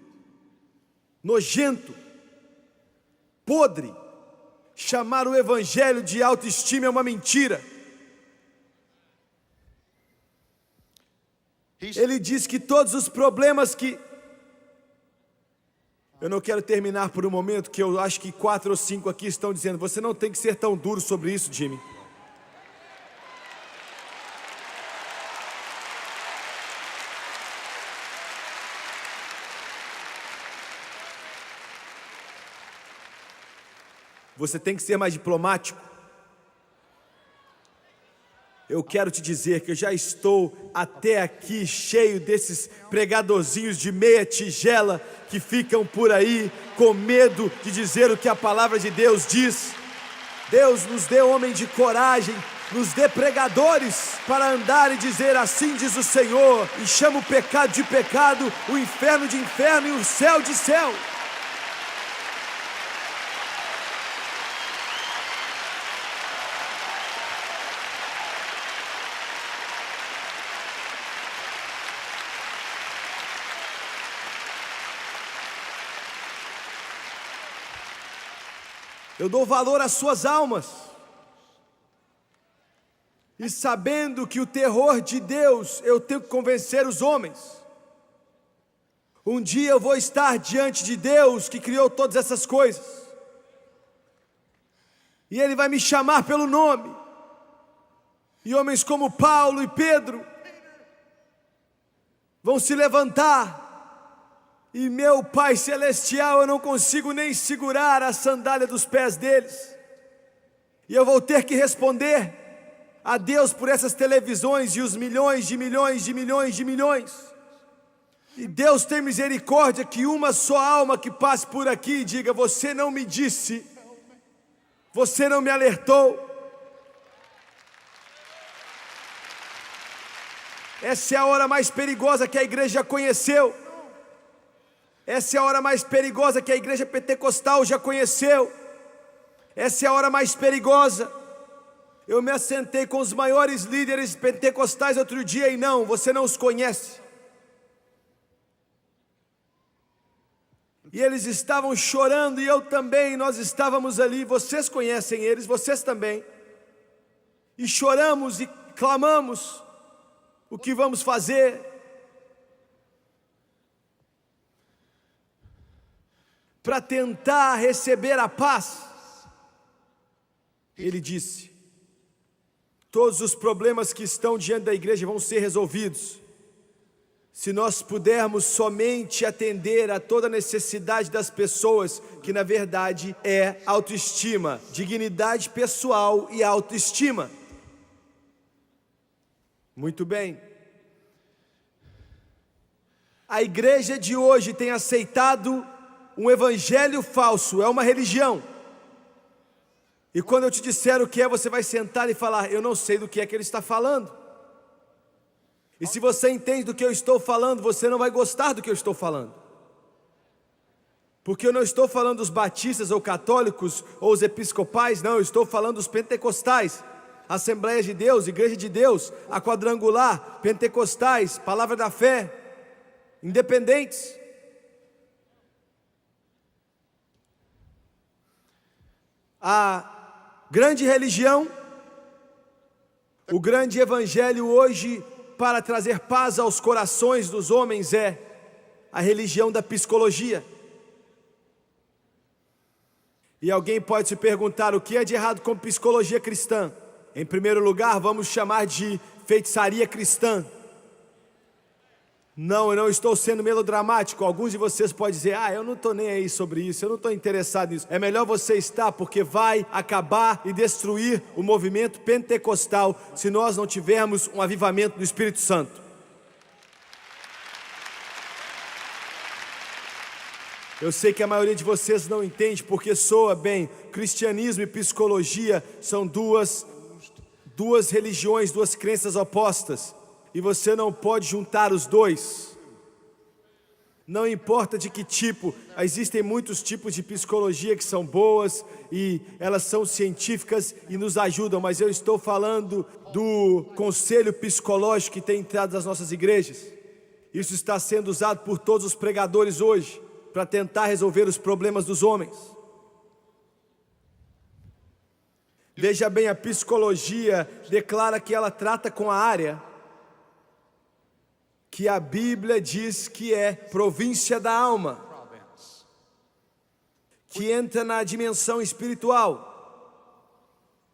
nojento, podre, chamar o evangelho de autoestima é uma mentira. Ele diz que todos os problemas que... Eu não quero terminar por um momento, que eu acho que 4 ou 5 aqui estão dizendo, você não tem que ser tão duro sobre isso, Jimmy. Você tem que ser mais diplomático. Eu quero te dizer que eu já estou até aqui cheio desses pregadorzinhos de meia tigela que ficam por aí com medo de dizer o que a palavra de Deus diz. Deus nos dê homem de coragem, nos dê pregadores para andar e dizer assim diz o Senhor, e chama o pecado de pecado, o inferno de inferno e o céu de céu. Eu dou valor às suas almas. E sabendo que o terror de Deus, eu tenho que convencer os homens. Um dia eu vou estar diante de Deus que criou todas essas coisas. E Ele vai me chamar pelo nome. E homens como Paulo e Pedro vão se levantar. E meu Pai Celestial, eu não consigo nem segurar a sandália dos pés deles. E eu vou ter que responder a Deus por essas televisões e os milhões de milhões de milhões de milhões. E Deus tem misericórdia que uma só alma que passe por aqui e diga, você não me disse, você não me alertou. Essa é a hora mais perigosa que a igreja já conheceu. Essa é a hora mais perigosa que a igreja pentecostal já conheceu. Essa é a hora mais perigosa. Eu me assentei com os maiores líderes pentecostais outro dia e não, você não os conhece. E eles estavam chorando e eu também, nós estávamos ali, vocês conhecem eles, vocês também. E choramos e clamamos o que vamos fazer. Para tentar receber a paz. Ele disse, Todos os problemas que estão diante da igreja vão ser resolvidos se nós pudermos somente atender a toda necessidade das pessoas, que na verdade é autoestima, dignidade pessoal e autoestima. Muito bem. A igreja de hoje tem aceitado um evangelho falso, é uma religião. E quando eu te disser o que é, você vai sentar e falar: eu não sei do que é que ele está falando. E se você entende do que eu estou falando, você não vai gostar do que eu estou falando. Porque eu não estou falando dos batistas ou católicos ou os episcopais, não, eu estou falando dos pentecostais, Assembleia de Deus, Igreja de Deus, a Quadrangular, pentecostais, Palavra da Fé, independentes. A grande religião, o grande evangelho hoje para trazer paz aos corações dos homens é a religião da psicologia. E alguém pode se perguntar: o que é de errado com psicologia cristã? Em primeiro lugar, vamos chamar de feitiçaria cristã. Não, eu não estou sendo melodramático. Alguns de vocês podem dizer: eu não estou nem aí sobre isso, eu não estou interessado nisso. É melhor você estar, porque vai acabar e destruir o movimento pentecostal se nós não tivermos um avivamento do Espírito Santo. Eu sei que a maioria de vocês não entende, porque soa bem. Cristianismo e psicologia são duas religiões, duas crenças opostas. E você não pode juntar os dois. Não importa de que tipo, existem muitos tipos de psicologia que são boas e elas são científicas e nos ajudam, mas eu estou falando do conselho psicológico que tem entrado nas nossas igrejas. Isso está sendo usado por todos os pregadores hoje para tentar resolver os problemas dos homens. Veja bem, a psicologia declara que ela trata com a área que a Bíblia diz que é província da alma, que entra na dimensão espiritual.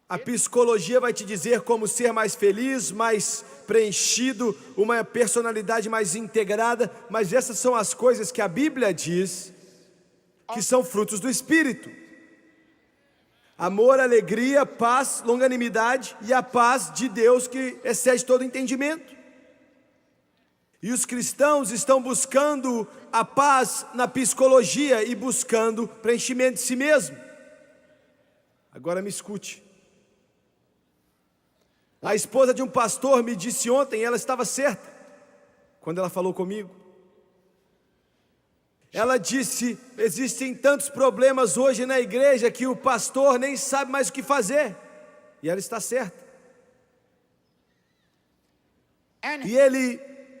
A psicologia vai te dizer como ser mais feliz, mais preenchido, uma personalidade mais integrada, mas essas são as coisas que a Bíblia diz que são frutos do Espírito: amor, alegria, paz, longanimidade e a paz de Deus que excede todo entendimento. E os cristãos estão buscando a paz na psicologia e buscando preenchimento de si mesmo. Agora me escute. A esposa de um pastor me disse ontem, ela estava certa quando ela falou comigo. Ela disse: existem tantos problemas hoje na igreja que o pastor nem sabe mais o que fazer. E ela está certa. E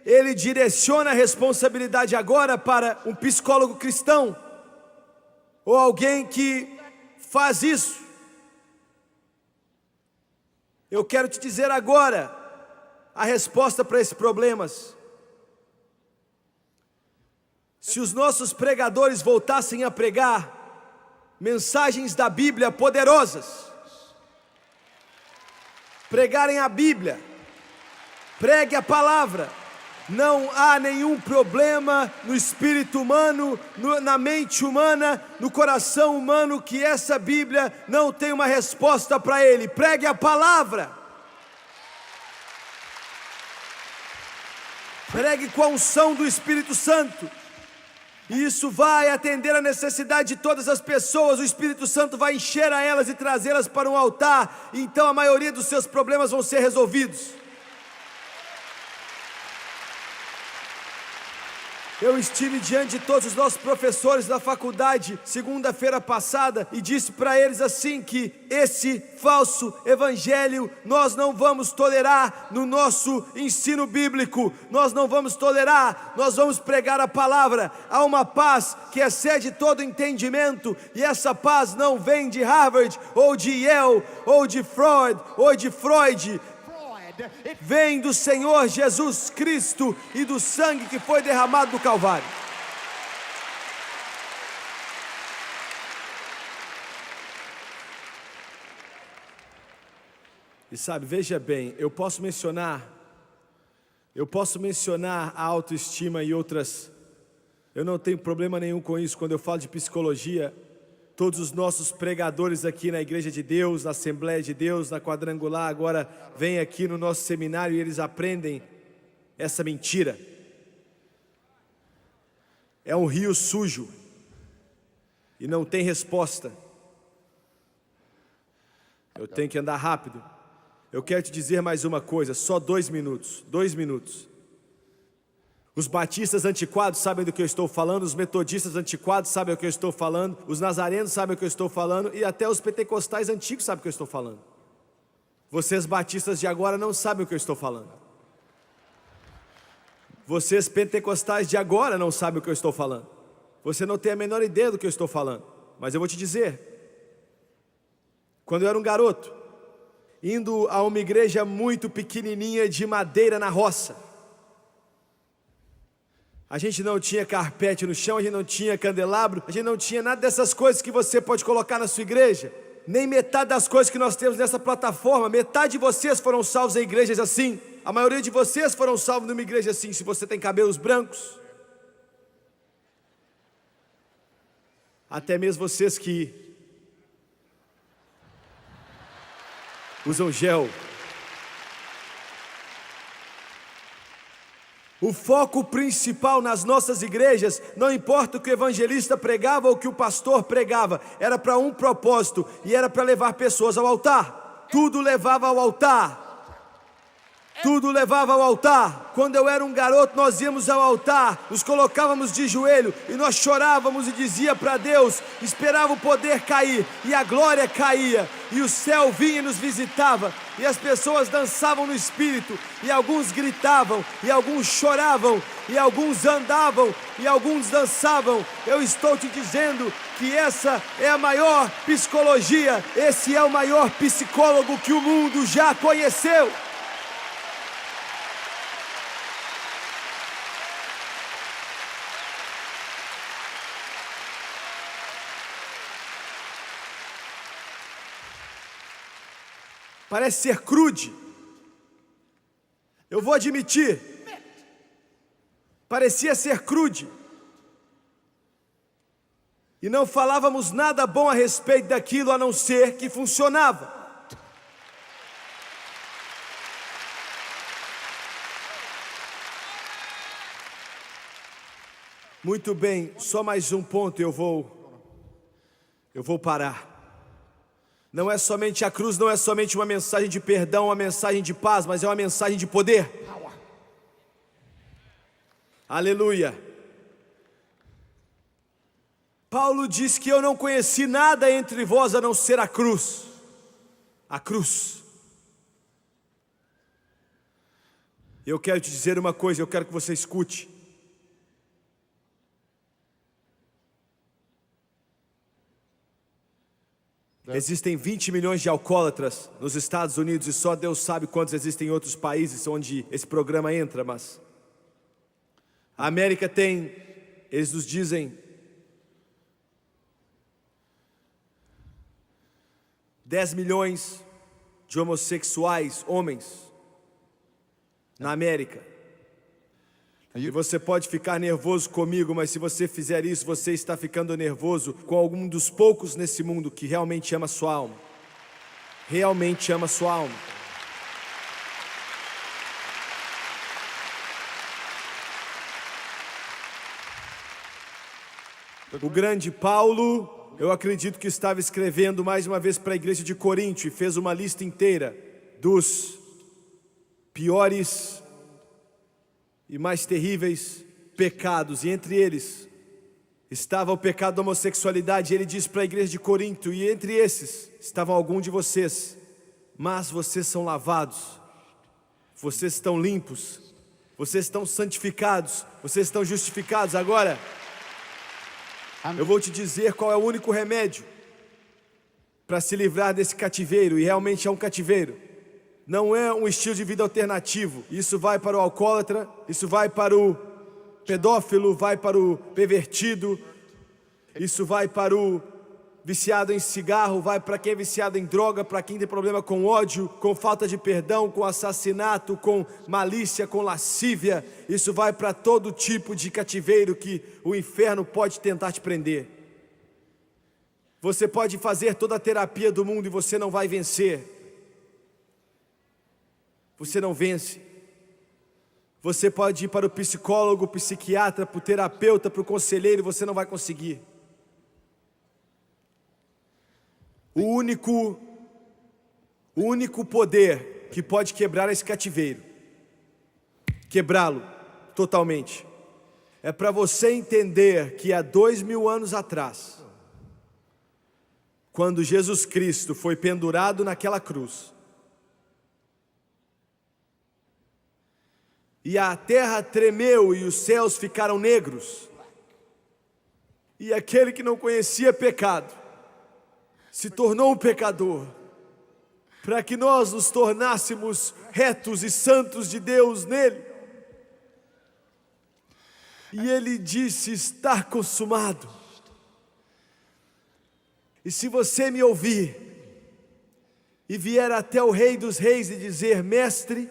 ele direciona a responsabilidade agora para um psicólogo cristão, ou alguém que faz isso. Eu quero te dizer agora a resposta para esses problemas. Se os nossos pregadores voltassem a pregar mensagens da Bíblia poderosas, pregarem a Bíblia, pregue a palavra, não há nenhum problema no espírito humano, na mente humana, no coração humano que essa Bíblia não tem uma resposta para ele. Pregue a palavra. Pregue com a unção do Espírito Santo. E isso vai atender a necessidade de todas as pessoas. O Espírito Santo vai encher a elas e trazê-las para um altar. Então a maioria dos seus problemas vão ser resolvidos. Eu estive diante de todos os nossos professores da faculdade segunda-feira passada e disse para eles assim que esse falso evangelho nós não vamos tolerar no nosso ensino bíblico, nós não vamos tolerar, nós vamos pregar a palavra. Há uma paz que excede todo entendimento e essa paz não vem de Harvard ou de Yale ou de Freud, vem do Senhor Jesus Cristo e do sangue que foi derramado no Calvário. E sabe, veja bem, eu posso mencionar a autoestima e outras. Eu não tenho problema nenhum com isso. Quando eu falo de psicologia, todos os nossos pregadores aqui na Igreja de Deus, na Assembleia de Deus, na Quadrangular, agora vêm aqui no nosso seminário e eles aprendem essa mentira. É um rio sujo e não tem resposta. Eu tenho que andar rápido. Eu quero te dizer mais uma coisa, só 2 minutos. 2 minutos. Os batistas antiquados sabem do que eu estou falando, os metodistas antiquados sabem o que eu estou falando, os nazarenos sabem o que eu estou falando e até os pentecostais antigos sabem o que eu estou falando. Vocês batistas de agora não sabem o que eu estou falando. Vocês pentecostais de agora não sabem o que eu estou falando. Você não tem a menor ideia do que eu estou falando. Mas eu vou te dizer. Quando eu era um garoto, indo a uma igreja muito pequenininha de madeira na roça, a gente não tinha carpete no chão, a gente não tinha candelabro, a gente não tinha nada dessas coisas que você pode colocar na sua igreja. Nem metade das coisas que nós temos nessa plataforma. Metade de vocês foram salvos em igrejas assim. A maioria de vocês foram salvos numa igreja assim, se você tem cabelos brancos. Até mesmo vocês que usam gel. O foco principal nas nossas igrejas, não importa o que o evangelista pregava ou o que o pastor pregava, era para um propósito, e era para levar pessoas ao altar. Tudo levava ao altar. Tudo levava ao altar. Quando eu era um garoto, nós íamos ao altar, nos colocávamos de joelho e nós chorávamos e dizia para Deus, esperava o poder cair e a glória caía e o céu vinha e nos visitava e as pessoas dançavam no espírito e alguns gritavam e alguns choravam e alguns andavam e alguns dançavam. Eu estou te dizendo que essa é a maior psicologia, esse é o maior psicólogo que o mundo já conheceu. Parece ser crude. Eu vou admitir. Parecia ser crude. E não falávamos nada bom a respeito daquilo, a não ser que funcionava. Muito bem, só mais um ponto e eu vou parar. Não é somente a cruz, não é somente uma mensagem de perdão, uma mensagem de paz, mas é uma mensagem de poder. Aleluia. Paulo diz que eu não conheci nada entre vós a não ser a cruz. A cruz. Eu quero te dizer uma coisa, eu quero que você escute. Existem 20 milhões de alcoólatras nos Estados Unidos e só Deus sabe quantos existem em outros países onde esse programa entra, mas a América tem, eles nos dizem, 10 milhões de homossexuais, homens, na América. E você pode ficar nervoso comigo, mas se você fizer isso, você está ficando nervoso com algum dos poucos nesse mundo que realmente ama sua alma. Realmente ama sua alma. O grande Paulo, eu acredito que estava escrevendo mais uma vez para a igreja de Corinto e fez uma lista inteira dos piores e mais terríveis pecados, e entre eles estava o pecado da homossexualidade. Ele diz para a igreja de Corinto, e entre esses estavam alguns de vocês, mas vocês são lavados, vocês estão limpos, vocês estão santificados, vocês estão justificados. Agora, eu vou te dizer qual é o único remédio para se livrar desse cativeiro, e realmente é um cativeiro. Não é um estilo de vida alternativo. Isso vai para o alcoólatra, isso vai para o pedófilo, vai para o pervertido, isso vai para o viciado em cigarro, vai para quem é viciado em droga, para quem tem problema com ódio, com falta de perdão, com assassinato, com malícia, com lascívia. Isso vai para todo tipo de cativeiro que o inferno pode tentar te prender. Você pode fazer toda a terapia do mundo e você não vai vencer. Você não vence. Você pode ir para o psicólogo, psiquiatra, para o terapeuta, para o conselheiro e você não vai conseguir. O único poder que pode quebrar esse cativeiro, quebrá-lo totalmente, é para você entender que há 2000 anos atrás, quando Jesus Cristo foi pendurado naquela cruz, e a terra tremeu e os céus ficaram negros, e aquele que não conhecia pecado se tornou um pecador, para que nós nos tornássemos retos e santos de Deus nele. E ele disse: está consumado. E se você me ouvir e vier até o Rei dos Reis e dizer: mestre,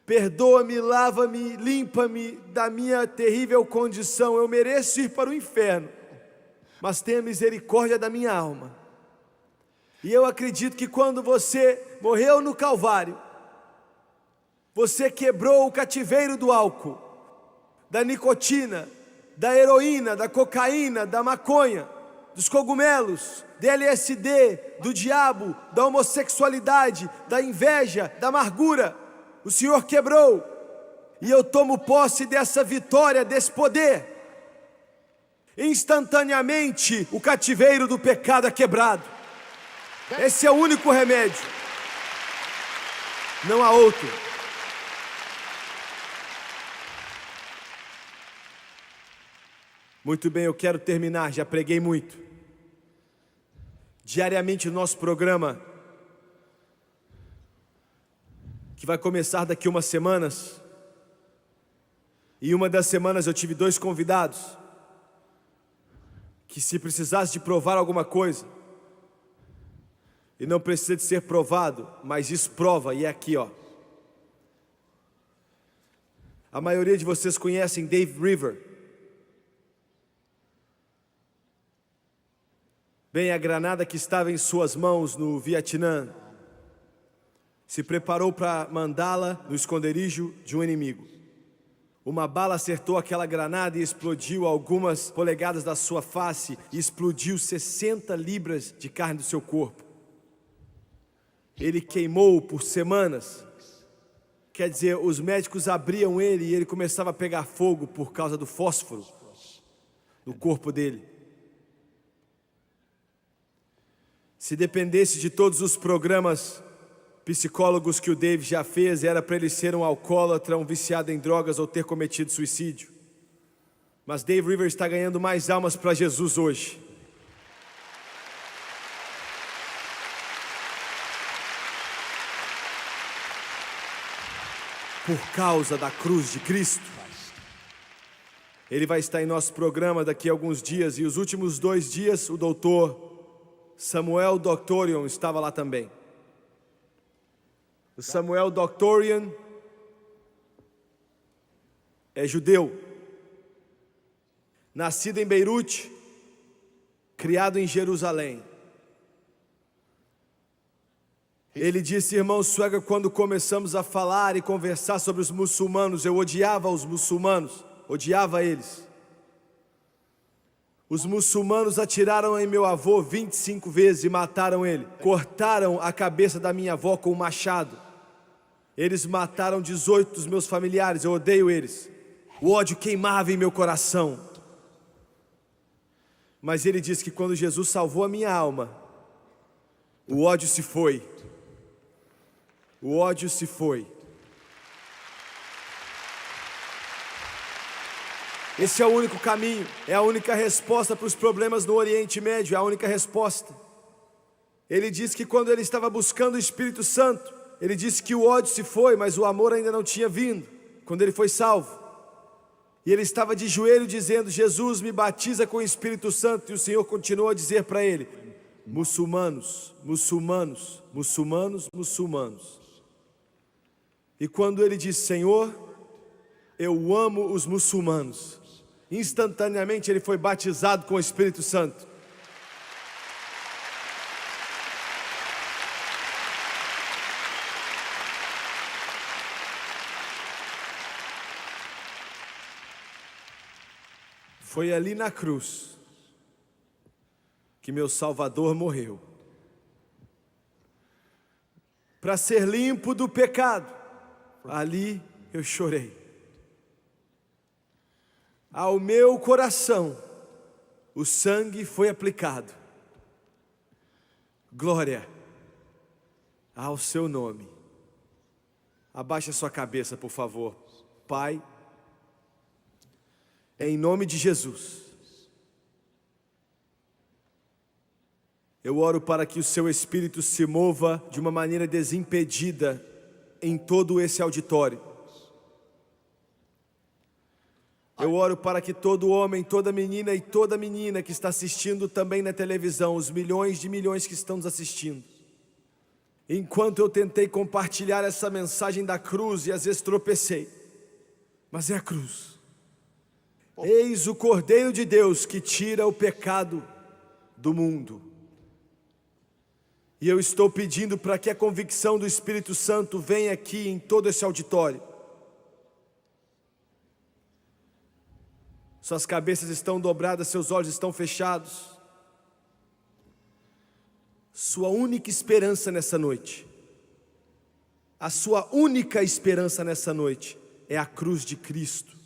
perdoa-me, lava-me, limpa-me da minha terrível condição, eu mereço ir para o inferno, mas tenha misericórdia da minha alma. E eu acredito que quando você morreu no Calvário, você quebrou o cativeiro do álcool, da nicotina, da heroína, da cocaína, da maconha, dos cogumelos, do LSD, do diabo, da homossexualidade, da inveja, da amargura. O Senhor quebrou, e eu tomo posse dessa vitória, desse poder. Instantaneamente o cativeiro do pecado é quebrado. Esse é o único remédio, não há outro. Muito bem, eu quero terminar, já preguei muito. Diariamente no nosso programa, que vai começar daqui umas semanas, e uma das semanas eu tive 2 convidados, que se precisasse de provar alguma coisa, e não precisa de ser provado, mas isso prova, e é aqui, ó. A maioria de vocês conhecem Dave River. Bem, a granada que estava em suas mãos no Vietnã se preparou para mandá-la no esconderijo de um inimigo. Uma bala acertou aquela granada e explodiu algumas polegadas da sua face e explodiu 60 libras de carne do seu corpo. Ele queimou por semanas. Quer dizer, os médicos abriam ele e ele começava a pegar fogo por causa do fósforo no corpo dele. Se dependesse de todos os programas psicólogos que o Dave já fez, era para ele ser um alcoólatra, um viciado em drogas ou ter cometido suicídio. Mas Dave River está ganhando mais almas para Jesus hoje. Por causa da cruz de Cristo. Ele vai estar em nosso programa daqui a alguns dias, e os últimos 2 dias o doutor Samuel Doctorian estava lá também. O Samuel Doctorian é judeu, nascido em Beirute, criado em Jerusalém. Ele disse: irmão Swagger, quando começamos a falar e conversar sobre os muçulmanos, eu odiava os muçulmanos, odiava eles. Os muçulmanos atiraram em meu avô 25 vezes e mataram ele. Cortaram a cabeça da minha avó com um machado. Eles mataram 18 dos meus familiares, eu odeio eles. O ódio queimava em meu coração. Mas ele disse que quando Jesus salvou a minha alma, o ódio se foi. O ódio se foi. Esse é o único caminho, é a única resposta para os problemas no Oriente Médio, é a única resposta. Ele disse que quando ele estava buscando o Espírito Santo, ele disse que o ódio se foi, mas o amor ainda não tinha vindo, quando ele foi salvo. E ele estava de joelho dizendo: Jesus, me batiza com o Espírito Santo. E o Senhor continuou a dizer para ele: muçulmanos, muçulmanos, muçulmanos, muçulmanos. E quando ele disse: Senhor, eu amo os muçulmanos, instantaneamente ele foi batizado com o Espírito Santo. Foi ali na cruz que meu Salvador morreu, para ser limpo do pecado. Ali eu chorei. Ao meu coração o sangue foi aplicado. Glória ao seu nome. Abaixe a sua cabeça, por favor. Pai, em nome de Jesus, eu oro para que o seu Espírito se mova de uma maneira desimpedida em todo esse auditório. Eu oro para que todo homem, toda menina e toda menina que está assistindo também na televisão, os milhões de milhões que estão nos assistindo, enquanto eu tentei compartilhar essa mensagem da cruz e às vezes tropecei, mas é a cruz. Eis o Cordeiro de Deus que tira o pecado do mundo. E eu estou pedindo para que a convicção do Espírito Santo venha aqui em todo esse auditório. Suas cabeças estão dobradas, seus olhos estão fechados. Sua única esperança nessa noite, a sua única esperança nessa noite é a cruz de Cristo.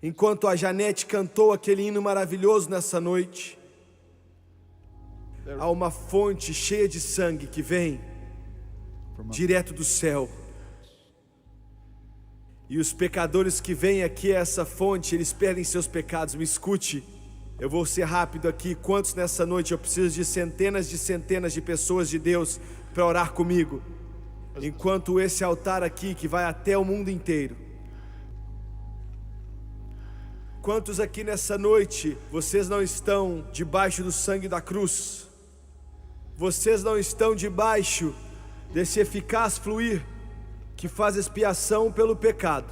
Enquanto a Janete cantou aquele hino maravilhoso nessa noite, há uma fonte cheia de sangue que vem direto do céu. E os pecadores que vêm aqui a essa fonte, eles perdem seus pecados. Me escute, eu vou ser rápido aqui. Quantos nessa noite eu preciso de centenas de pessoas de Deus para orar comigo? Enquanto esse altar aqui que vai até o mundo inteiro. Quantos aqui nessa noite, vocês não estão debaixo do sangue da cruz? Vocês não estão debaixo desse eficaz fluir que faz expiação pelo pecado.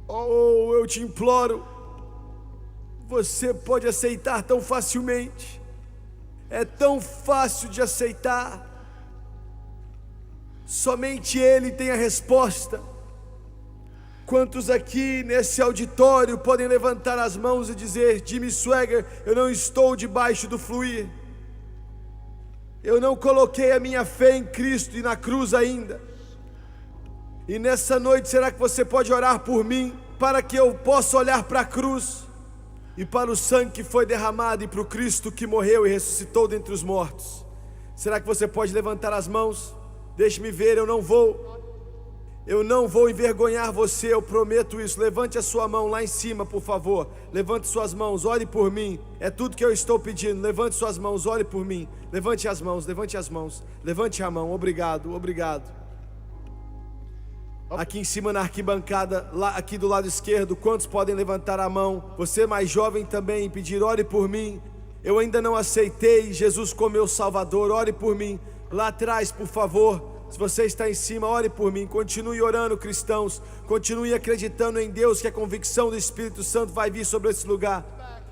Oh, eu te imploro, você pode aceitar tão facilmente. É tão fácil de aceitar. Somente Ele tem a resposta. Quantos aqui nesse auditório podem levantar as mãos e dizer: Jimmy Swaggart, eu não estou debaixo do fluir. Eu não coloquei a minha fé em Cristo e na cruz ainda. E nessa noite, será que você pode orar por mim, para que eu possa olhar para a cruz e para o sangue que foi derramado e para o Cristo que morreu e ressuscitou dentre os mortos? Será que você pode levantar as mãos? Deixe-me ver, eu não vou envergonhar você, eu prometo isso. Levante a sua mão lá em cima, por favor. Levante suas mãos, ore por mim. É tudo que eu estou pedindo. Levante suas mãos, ore por mim. Levante as mãos, levante as mãos. Levante a mão, obrigado, obrigado. Aqui em cima na arquibancada, lá aqui do lado esquerdo, quantos podem levantar a mão? Você mais jovem também, pedir: ore por mim. Eu ainda não aceitei Jesus como meu Salvador, ore por mim. Lá atrás, por favor. Se você está em cima, ore por mim. Continue orando, cristãos. Continue acreditando em Deus, que a convicção do Espírito Santo vai vir sobre esse lugar.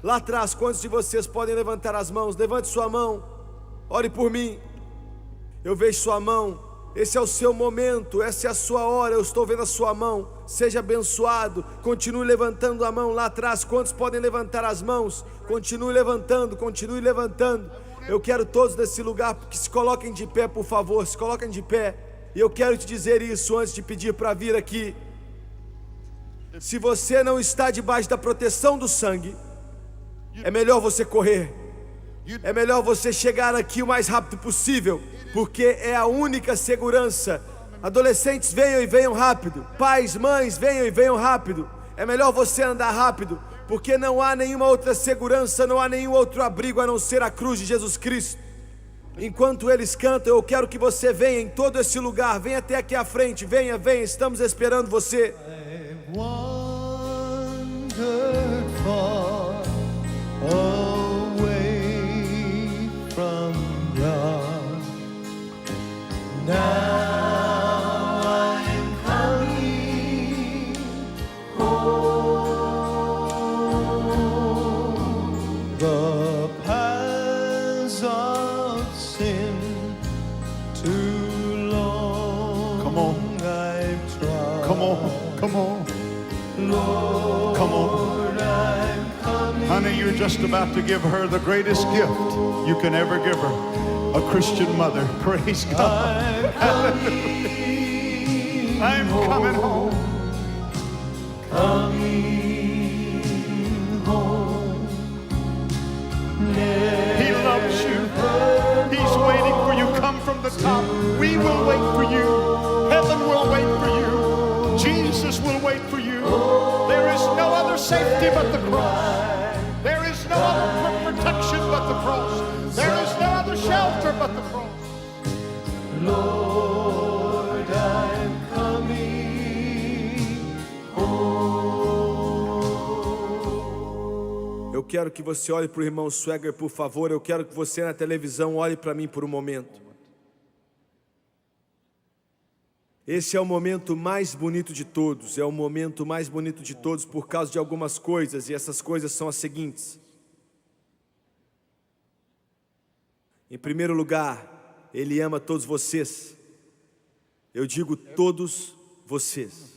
Lá atrás, quantos de vocês podem levantar as mãos? Levante sua mão. Ore por mim. Eu vejo sua mão. Esse é o seu momento, essa é a sua hora. Eu estou vendo a sua mão. Seja abençoado. Continue levantando a mão lá atrás. Quantos podem levantar as mãos? Continue levantando, continue levantando. Eu quero todos nesse lugar que se coloquem de pé, por favor, se coloquem de pé. E eu quero te dizer isso antes de pedir para vir aqui. Se você não está debaixo da proteção do sangue, é melhor você correr. É melhor você chegar aqui o mais rápido possível, porque é a única segurança. Adolescentes, venham e venham rápido. Pais, mães, venham e venham rápido. É melhor você andar rápido, porque não há nenhuma outra segurança, não há nenhum outro abrigo a não ser a cruz de Jesus Cristo. Enquanto eles cantam, eu quero que você venha em todo esse lugar. Venha até aqui à frente. Venha, venha. Estamos esperando você. I've wandered far away from God. Now I'm coming home. The paths of sin too long. Come on. I've trod. Come on, come on, Lord, come on. I'm coming. Honey, you're just about to give her the greatest gift you can ever give her. A Christian mother. Praise God. I'm coming home. Coming home. He loves you. He's waiting for you. Come from the top. We will wait for you. Heaven will wait for you. Jesus will wait for you. There is no other safety but the cross. There is no other protection but the cross. There is no other shelter but the cross. Lord, I'm coming home. Eu quero que você olhe para o irmão Swagger, por favor. Eu quero que você na televisão olhe para mim por um momento. Esse é o momento mais bonito de todos. É o momento mais bonito de todos por causa de algumas coisas. E essas coisas são as seguintes. Em primeiro lugar, Ele ama todos vocês. Eu digo todos vocês.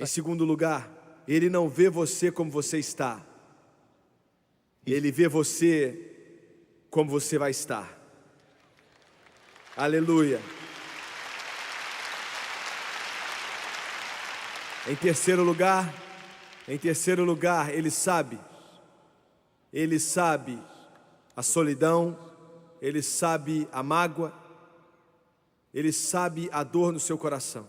Em segundo lugar, Ele não vê você como você está. Ele vê você como você vai estar. Aleluia. Em terceiro lugar, Ele sabe a solidão, Ele sabe a mágoa, Ele sabe a dor no seu coração.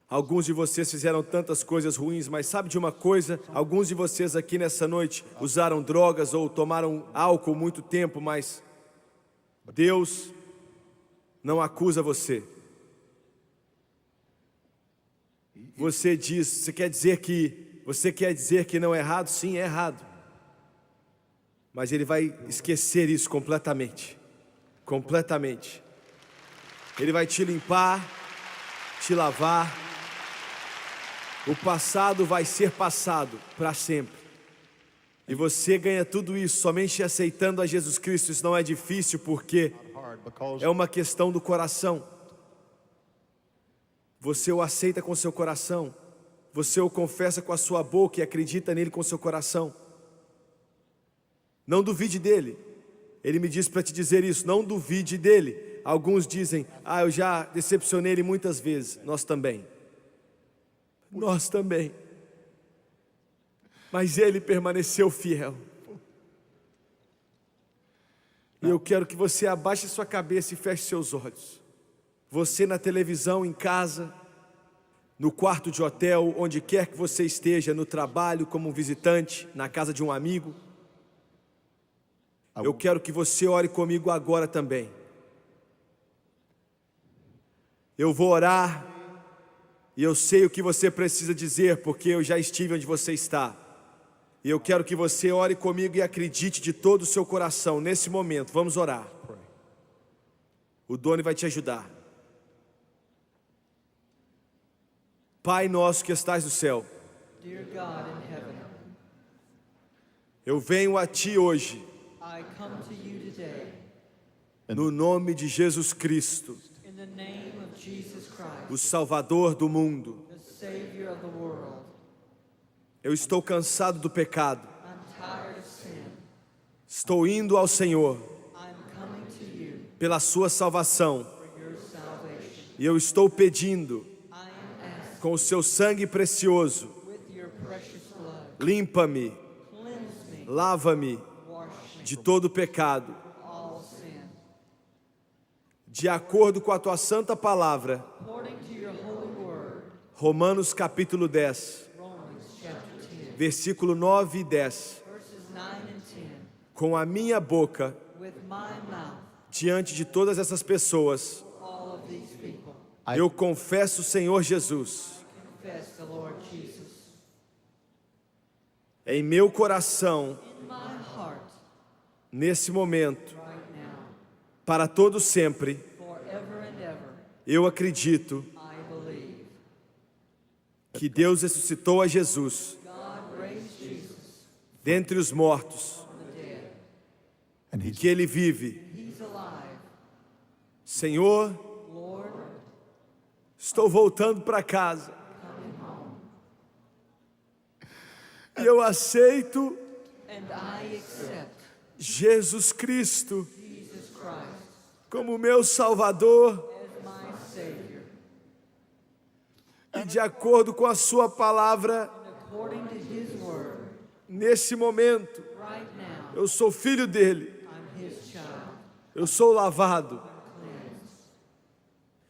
Alguns de vocês fizeram tantas coisas ruins, mas sabe de uma coisa? Alguns de vocês aqui nessa noite usaram drogas ou tomaram álcool muito tempo, mas Deus não acusa você. Você quer dizer que não é errado? Sim, é errado. Mas Ele vai esquecer isso completamente. Completamente. Ele vai te limpar, te lavar. O passado vai ser passado para sempre. E você ganha tudo isso somente aceitando a Jesus Cristo. Isso não é difícil porque é uma questão do coração. Você o aceita com seu coração. Você o confessa com a sua boca e acredita nele com seu coração. Não duvide dele. Ele me disse para te dizer isso. Não duvide dele. Alguns dizem, eu já decepcionei ele muitas vezes. Nós também. Nós também. Mas ele permaneceu fiel. E eu quero que você abaixe sua cabeça e feche seus olhos. Você na televisão, em casa, no quarto de hotel, onde quer que você esteja, no trabalho, como um visitante, na casa de um amigo. Eu quero que você ore comigo agora também. Eu vou orar e eu sei o que você precisa dizer, porque eu já estive onde você está. E eu quero que você ore comigo e acredite de todo o seu coração nesse momento. Vamos orar. O Doni vai te ajudar. Pai nosso que estás no céu, Dear God in heaven, eu venho a Ti hoje, I come to you today no nome de Jesus Cristo, in the name of Jesus Christ, o Salvador do mundo. the Savior of the world. Eu estou cansado do pecado. I'm tired of sin. Estou indo ao Senhor I'm coming to you pela sua salvação. for your salvation. E eu estou pedindo, I am asking com o seu sangue precioso, with your precious blood, limpa-me, cleanse me, lava-me wash me de todo pecado. all sin. De acordo com a tua santa palavra, According to your holy word, Romanos capítulo 10, Romans chapter 10, versículo 9 e 10. verses 9 and 10. com a minha boca, With my mouth, diante de todas essas pessoas, all of these people, eu confesso o Senhor Jesus confess the Lord Jesus. em meu coração, In my heart, nesse momento, right now, para todo sempre. forever and ever, Eu acredito I believe. que Deus ressuscitou a Jesus God raised Jesus dentre os mortos from the dead. And e he's que Ele vive. He's alive. Senhor, Lord, estou voltando para casa coming home. e eu aceito And I accept Jesus Cristo Jesus Christ como meu Salvador as my Savior. e de acordo com a Sua palavra, According to His word, nesse momento, right now, eu sou filho dele, I'm His child. eu sou lavado, Cleansed.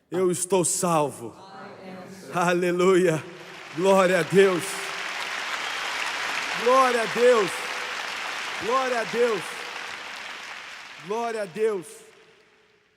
eu estou salvo. I am saved. Aleluia, glória a Deus, glória a Deus, glória a Deus, glória a Deus.